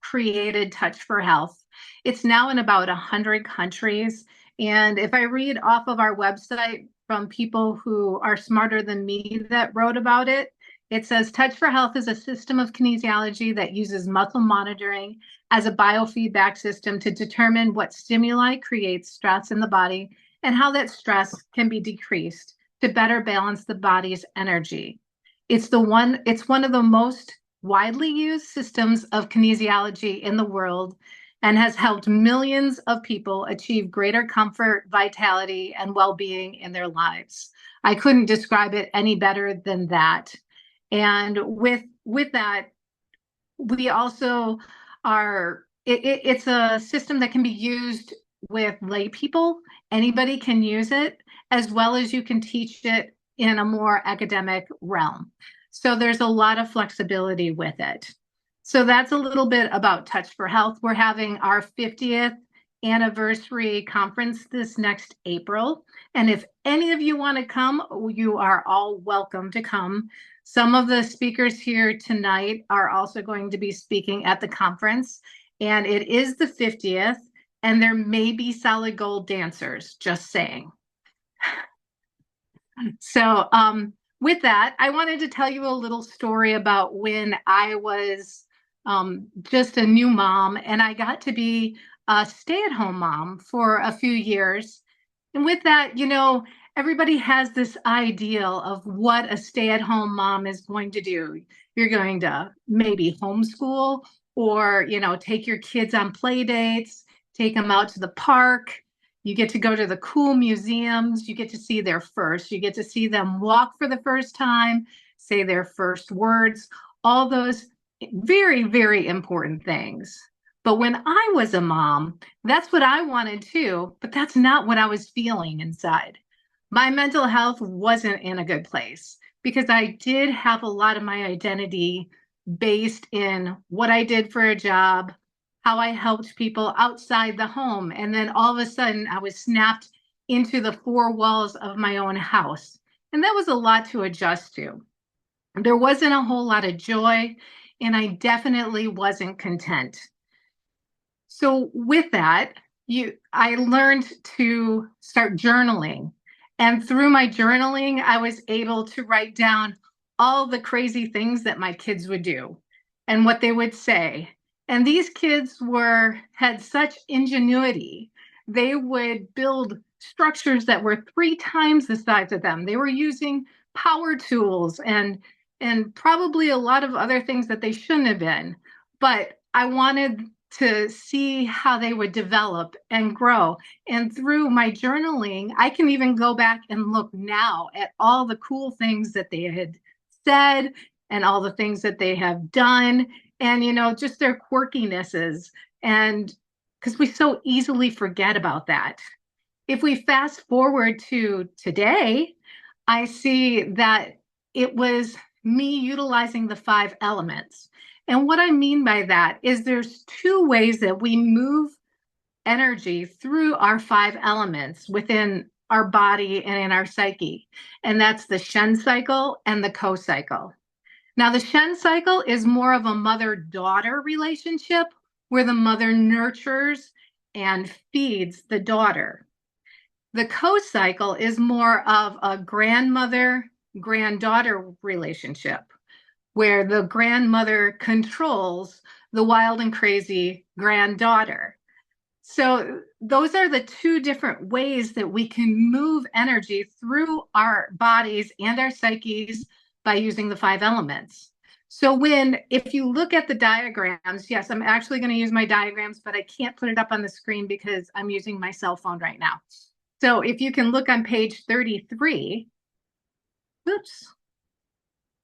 created Touch for Health. It's now in about 100 countries. And if I read off of our website from people who are smarter than me that wrote about it, it says Touch for Health is a system of kinesiology that uses muscle monitoring as a biofeedback system to determine what stimuli creates stress in the body and how that stress can be decreased to better balance the body's energy. It's one of the most widely used systems of kinesiology in the world, and has helped millions of people achieve greater comfort, vitality, and well-being in their lives. I couldn't describe it any better than that. And with that, we also it's a system that can be used with lay people. Anybody can use it, as well as you can teach it in a more academic realm. So there's a lot of flexibility with it. So that's a little bit about Touch for Health. We're having our 50th anniversary conference this next April. And if any of you want to come, you are all welcome to come. Some of the speakers here tonight are also going to be speaking at the conference. And it is the 50th, and there may be solid gold dancers, just saying. So with that, I wanted to tell you a little story about when I was just a new mom, and I got to be a stay-at-home mom for a few years. And with that, everybody has this ideal of what a stay-at-home mom is going to do. You're going to maybe homeschool, or, take your kids on play dates, take them out to the park. You get to go to the cool museums. You get to see their first. You get to see them walk for the first time, say their first words, all those very, very important things. But when I was a mom, that's what I wanted too, but that's not what I was feeling inside. My mental health wasn't in a good place because I did have a lot of my identity based in what I did for a job, how I helped people outside the home. And then all of a sudden I was snapped into the 4 walls of my own house. And that was a lot to adjust to. There wasn't a whole lot of joy, and I definitely wasn't content. So with that, I learned to start journaling. And through my journaling, I was able to write down all the crazy things that my kids would do and what they would say. And these kids had such ingenuity. They would build structures that were 3 times the size of them. They were using power tools and probably a lot of other things that they shouldn't have been. But I wanted to see how they would develop and grow. And through my journaling, I can even go back and look now at all the cool things that they had said and all the things that they have done, and, just their quirkinesses. And because we so easily forget about that. If we fast forward to today, I see that it was me utilizing the 5 elements. And what I mean by that is there's 2 ways that we move energy through our 5 elements within our body and in our psyche. And that's the Shen cycle and the Ko cycle. Now, the Shen cycle is more of a mother-daughter relationship where the mother nurtures and feeds the daughter. The Ko cycle is more of a grandmother-granddaughter relationship where the grandmother controls the wild and crazy granddaughter. So those are the 2 different ways that we can move energy through our bodies and our psyches by using the 5 elements. So if you look at the diagrams, yes, I'm actually going to use my diagrams, but I can't put it up on the screen because I'm using my cell phone right now. So if you can look on page 33,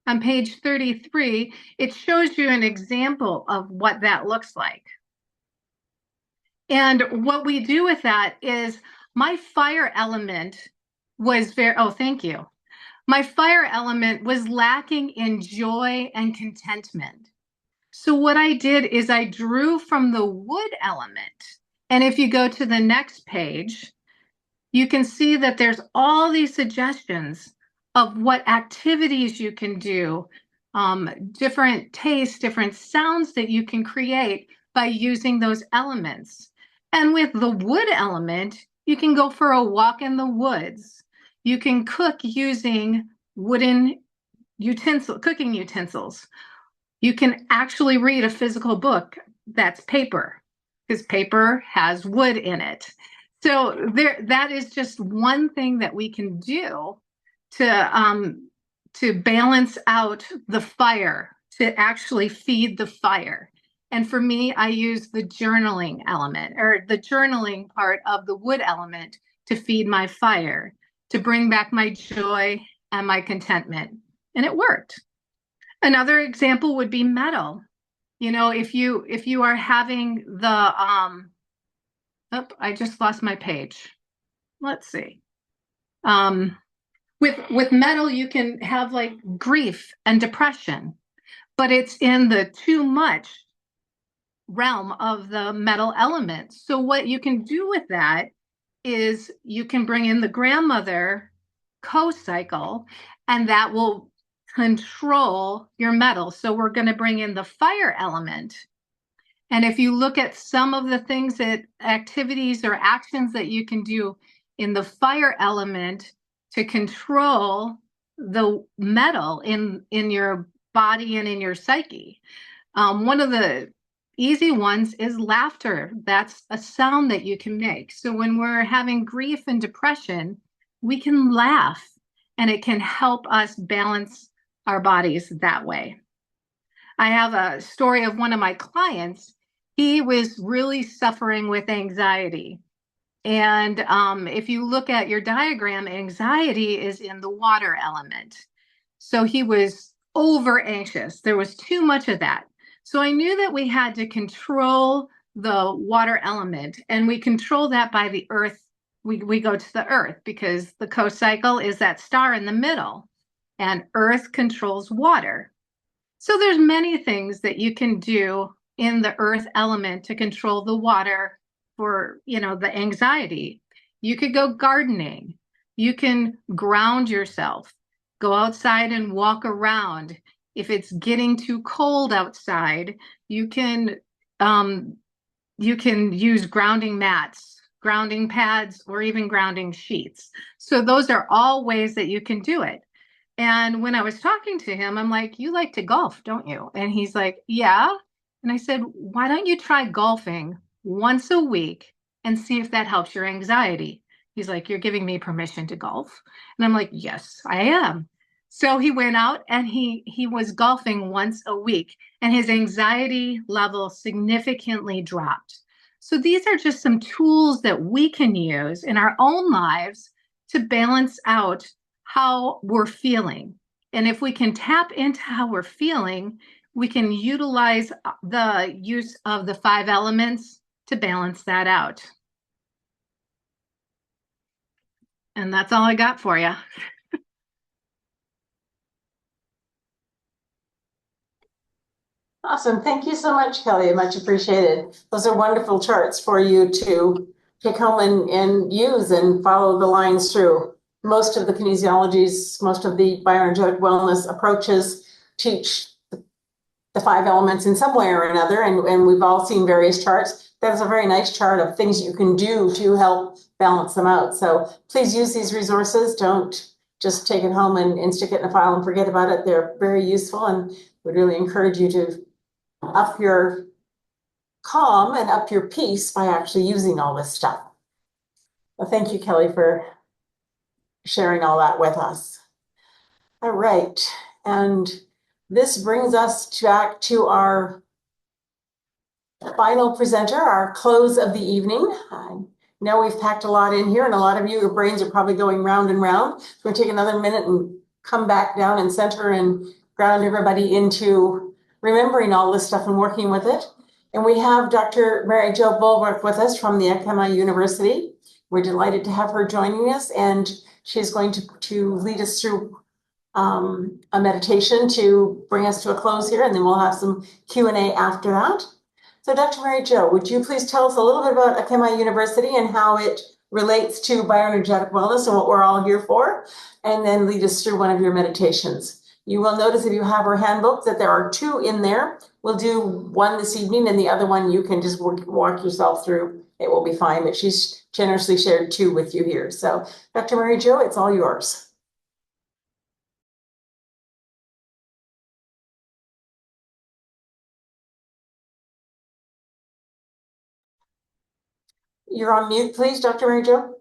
on page 33, it shows you an example of what that looks like. And what we do with that is my fire element was thank you. My fire element was lacking in joy and contentment. So what I did is I drew from the wood element. And if you go to the next page, you can see that there's all these suggestions of what activities you can do, different tastes, different sounds that you can create by using those elements. And with the wood element, you can go for a walk in the woods. You can cook using wooden cooking utensils. You can actually read a physical book that's paper, because paper has wood in it. So that is just one thing that we can do to balance out the fire, to actually feed the fire. And for me, I use the journaling element, or the journaling part of the wood element, to feed my fire, to bring back my joy and my contentment. And it worked. Another example would be metal. If you are having the I just lost my page. Let's see. With metal, you can have like grief and depression, but it's in the too much realm of the metal element. So what you can do with that is you can bring in the grandmother co-cycle, and that will control your metal. So we're going to bring in the fire element. And if you look at some of the activities or actions that you can do in the fire element to control the metal in your body and in your psyche, one of the easy ones is laughter. That's a sound that you can make. So when we're having grief and depression, we can laugh, and it can help us balance our bodies that way. I have a story of one of my clients. He was really suffering with anxiety. And if you look at your diagram, anxiety is in the water element. So he was over anxious. There was too much of that. So I knew that we had to control the water element, and we control that by the earth. We go to the earth because the co-cycle is that star in the middle, and earth controls water. So there's many things that you can do in the earth element to control the water for, the anxiety. You could go gardening. You can ground yourself. Go outside and walk around. If it's getting too cold outside, you can um, use grounding mats, grounding pads, or even grounding sheets. So those are all ways that you can do it. And when I was talking to him, I'm like, you like to golf, don't you? And he's like, yeah. And I said, why don't you try golfing once a week and see if that helps your anxiety? He's like, you're giving me permission to golf. And I'm like, yes, I am. So he went out and he was golfing once a week and his anxiety level significantly dropped. So these are just some tools that we can use in our own lives to balance out how we're feeling. And if we can tap into how we're feeling, we can utilize the use of the 5 elements to balance that out. And that's all I got for you. Awesome. Thank you so much, Kelly. Much appreciated. Those are wonderful charts for you to take home and use and follow the lines through. Most of the kinesiologies, most of the bioenergetic wellness approaches teach the 5 elements in some way or another, and we've all seen various charts. That's a very nice chart of things you can do to help balance them out. So please use these resources. Don't just take it home and stick it in a file and forget about it. They're very useful, and would really encourage you to up your calm and up your peace by actually using all this stuff. Well, thank you, Kelly, for sharing all that with us. All right, and this brings us back to our final presenter, our close of the evening. I know we've packed a lot in here, and a lot of you, your brains are probably going round and round. So we're going to take another minute and come back down and center and ground everybody into remembering all this stuff and working with it. And we have Dr. Mary Jo Bulwark with us from the Akamai University. We're delighted to have her joining us, and she's going to lead us through a meditation to bring us to a close here, and then we'll have some Q&A after that. So Dr. Mary Jo, would you please tell us a little bit about Akamai University and how it relates to bioenergetic wellness and what we're all here for, and then lead us through one of your meditations. You will notice if you have our handbook that there are 2 in there. We'll do one this evening, and the other one you can just walk yourself through. It will be fine, but she's generously shared 2 with you here. So Dr. Mary Jo, it's all yours. You're on mute, please, Dr. Mary Jo.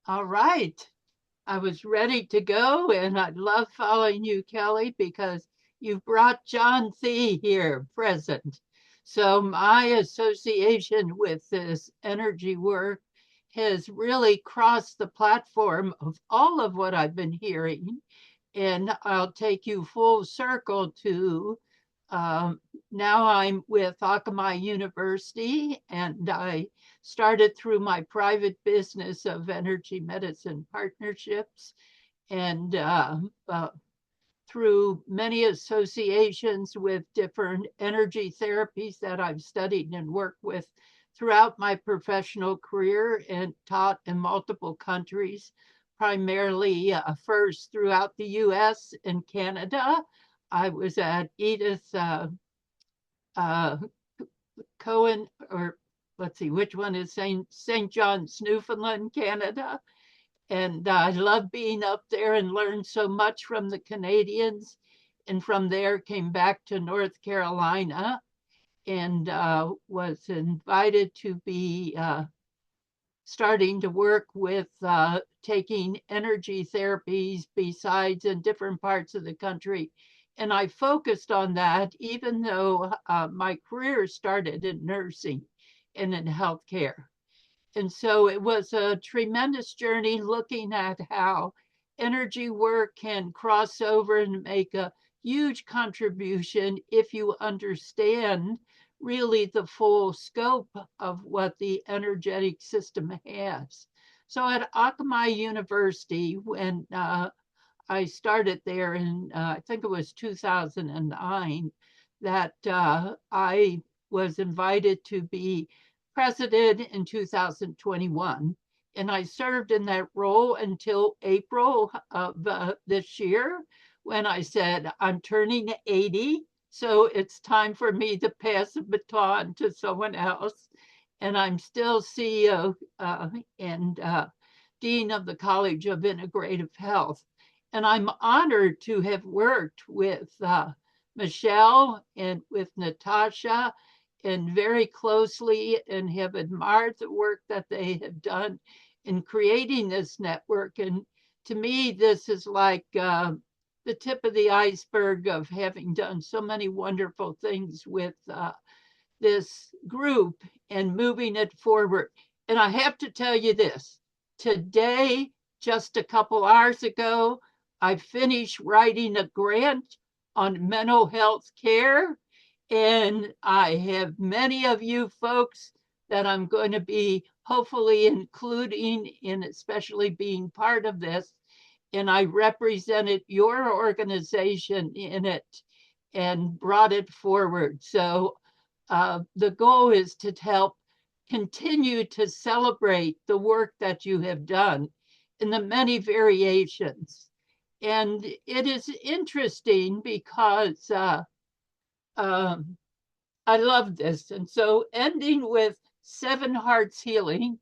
All right. I was ready to go, and I love following you, Kelly, because you've brought John Thie here present. So my association with this energy work has really crossed the platform of all of what I've been hearing. And I'll take you full circle to now I'm with Akamai University, and I started through my private business of energy medicine partnerships, and through many associations with different energy therapies that I've studied and worked with throughout my professional career and taught in multiple countries, primarily first throughout the US and Canada. I was at Edith Cohen, or let's see, which one is St. John's, Newfoundland, Canada. And I love being up there and learned so much from the Canadians. And from there came back to North Carolina and was invited to be starting to work with taking energy therapies besides in different parts of the country. And I focused on that, even though my career started in nursing and in healthcare. And so it was a tremendous journey looking at how energy work can cross over and make a huge contribution if you understand really the full scope of what the energetic system has. So at Akamai University, when I started there in, I think it was 2009, that I was invited to be president in 2021, and I served in that role until April of this year, when I said, I'm turning 80, so it's time for me to pass the baton to someone else. And I'm still CEO and Dean of the College of Integrative Health. And I'm honored to have worked with Michelle and with Natasha and very closely, and have admired the work that they have done in creating this network. And to me, this is like the tip of the iceberg of having done so many wonderful things with this group and moving it forward. And I have to tell you this, today, just a couple hours ago, I finished writing a grant on mental health care. And I have many of you folks that I'm going to be hopefully including in, especially being part of this. And I represented your organization in it and brought it forward. So the goal is to help continue to celebrate the work that you have done in the many variations. And it is interesting because I love this. And so ending with Seven Hearts Healing,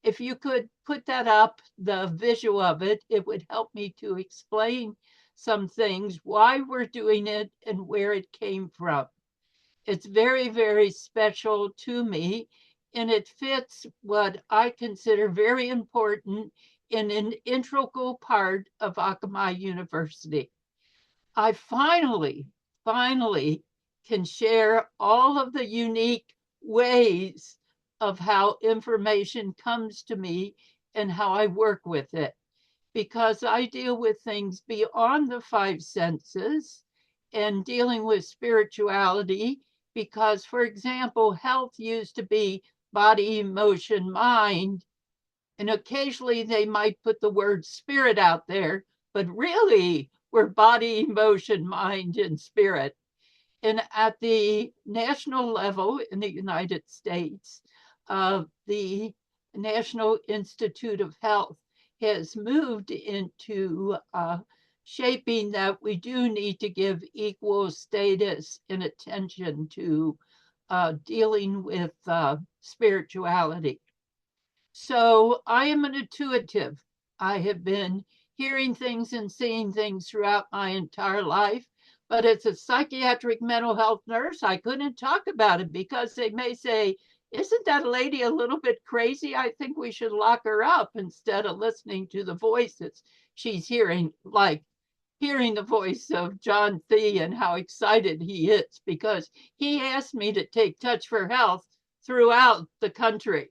if you could put that up, the visual of it, it would help me to explain some things, why we're doing it and where it came from. It's very, very special to me, and it fits what I consider very important in an integral part of Akamai University. I finally can share all of the unique ways of how information comes to me and how I work with it, because I deal with things beyond the five senses and dealing with spirituality. Because, for example, health used to be body, emotion, mind, and occasionally they might put the word spirit out there, but really we're body, emotion, mind, and spirit. And at the national level in the United States, the National Institute of Health has moved into shaping that we do need to give equal status and attention to dealing with spirituality. So I am an intuitive. I have been hearing things and seeing things throughout my entire life. But as a psychiatric mental health nurse, I couldn't talk about it because they may say, isn't that lady a little bit crazy? I think we should lock her up instead of listening to the voices she's hearing, like hearing the voice of John Thie and how excited he is because he asked me to take Touch for Health throughout the country.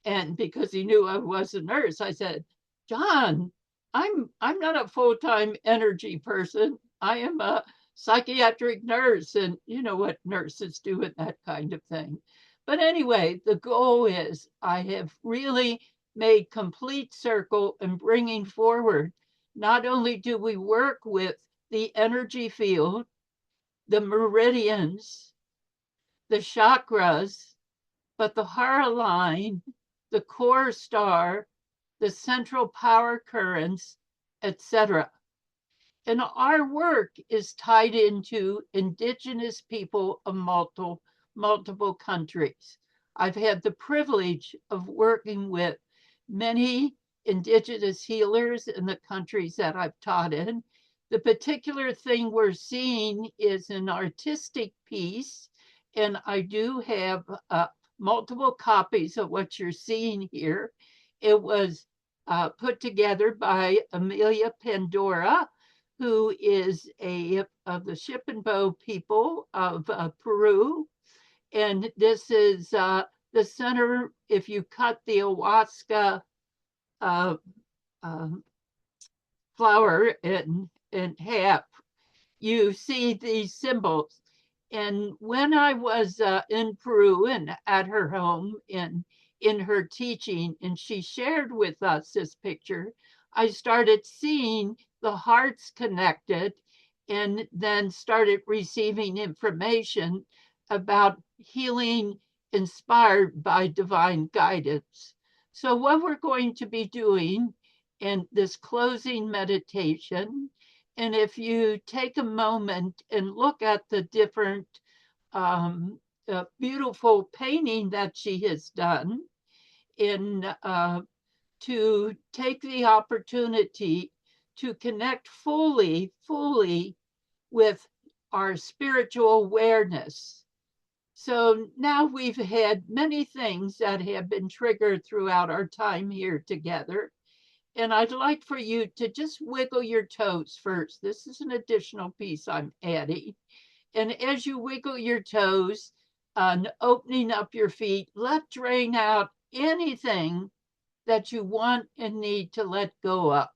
And because he knew I was a nurse, I said, John, I'm not a full-time energy person. I am a psychiatric nurse, and you know what nurses do and that kind of thing. But anyway, the goal is I have really made complete circle in bringing forward. Not only do we work with the energy field, the meridians, the chakras, but the Hara line, the core star, the central power currents, etc. And our work is tied into indigenous people of multiple countries. I've had the privilege of working with many indigenous healers in the countries that I've taught in. The particular thing we're seeing is an artistic piece, and I do have multiple copies of what you're seeing here. It was put together by Amelia Pandora, who is of the Shipibo people of Peru. And this is the center. If you cut the ayahuasca flower in half, you see these symbols. And when I was in Peru and at her home in her teaching, and she shared with us this picture, I started seeing the hearts connected and then started receiving information about healing inspired by divine guidance. So what we're going to be doing in this closing meditation, and if you take a moment and look at the different beautiful painting that she has done, to take the opportunity to connect fully with our spiritual awareness. So now we've had many things that have been triggered throughout our time here together. And I'd like for you to just wiggle your toes first. This is an additional piece I'm adding. And as you wiggle your toes, opening up your feet, let drain out anything that you want and need to let go of.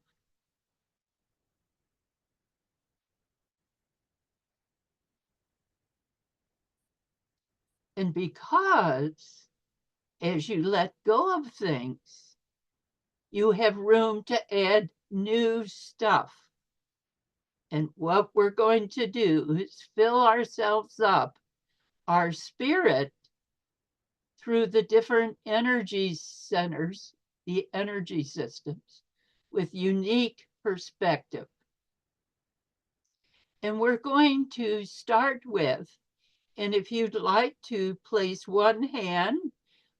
And because as you let go of things, you have room to add new stuff. And what we're going to do is fill ourselves up, our spirit, through the different energy centers, the energy systems, with unique perspective. And we're going to start with, and if you'd like to place one hand,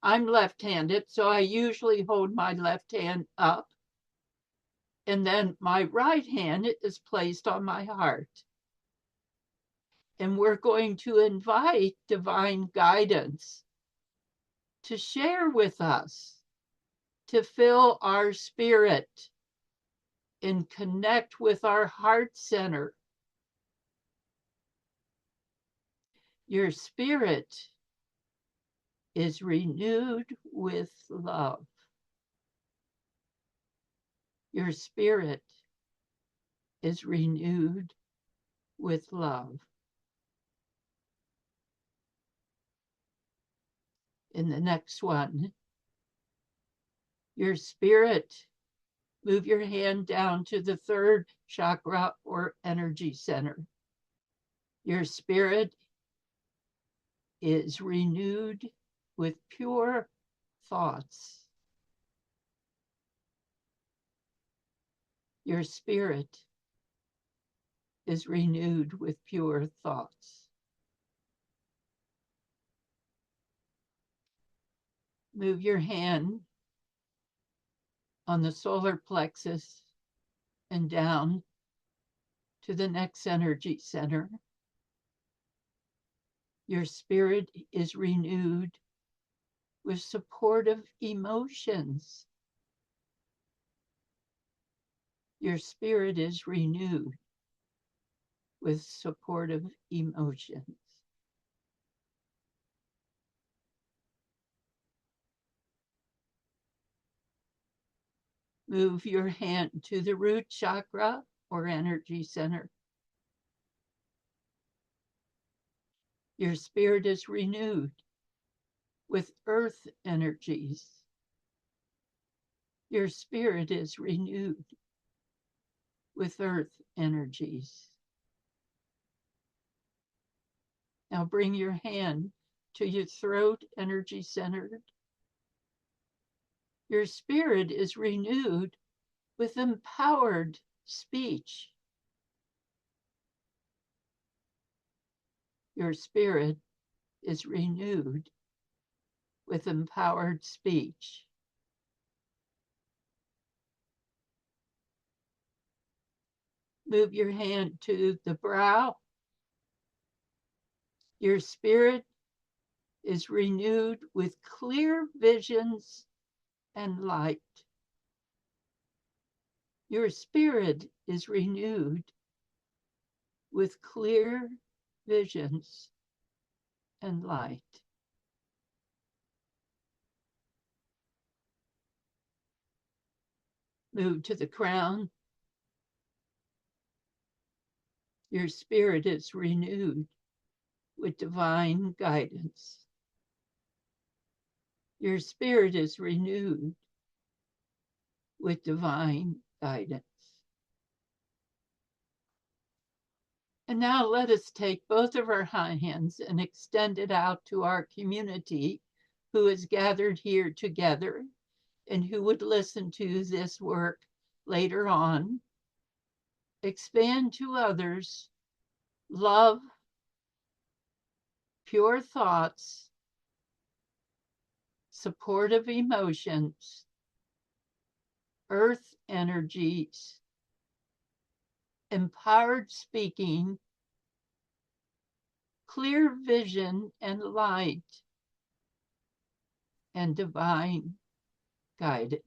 I'm left-handed, so I usually hold my left hand up. And then my right hand is placed on my heart. And we're going to invite divine guidance to share with us, to fill our spirit and connect with our heart center. Your spirit is renewed with love. Your spirit is renewed with love. In the next one, your spirit, move your hand down to the third chakra or energy center. Your spirit is renewed with pure thoughts. Your spirit is renewed with pure thoughts. Move your hand on the solar plexus and down to the next energy center. Your spirit is renewed with supportive emotions. Your spirit is renewed with supportive emotions. Move your hand to the root chakra or energy center. Your spirit is renewed with earth energies. Your spirit is renewed with earth energies. Now bring your hand to your throat energy center. Your spirit is renewed with empowered speech. Your spirit is renewed with empowered speech. Move your hand to the brow. Your spirit is renewed with clear visions and light. Your spirit is renewed with clear visions and light. Move to the crown. Your spirit is renewed with divine guidance. Your spirit is renewed with divine guidance. And now let us take both of our hands and extend it out to our community who is gathered here together and who would listen to this work later on. Expand to others love, pure thoughts, supportive emotions, earth energies, empowered speaking, clear vision and light, and divine guidance.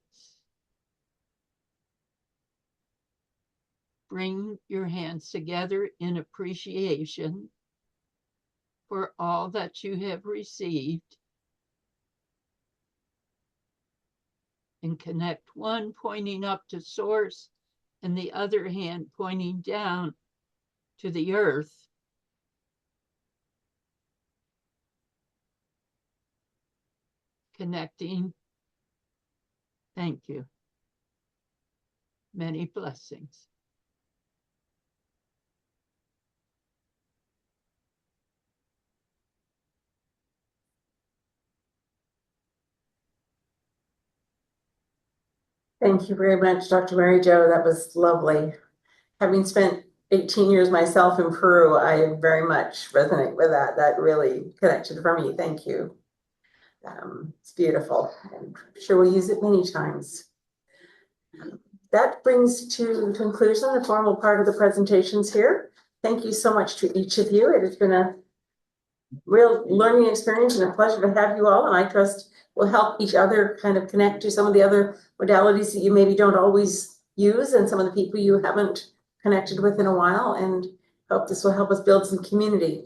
Bring your hands together in appreciation for all that you have received, and connect one pointing up to source and the other hand pointing down to the earth. Connecting. Thank you. Many blessings. Thank you very much, Dr. Mary Jo. That was lovely. Having spent 18 years myself in Peru, I very much resonate with that. That really connected for me. Thank you. It's beautiful. I'm sure we'll use it many times. That brings to conclusion the formal part of the presentations here. Thank you so much to each of you. It has been a real learning experience and a pleasure to have you all, and I trust we'll help each other kind of connect to some of the other modalities that you maybe don't always use and some of the people you haven't connected with in a while, and hope this will help us build some community.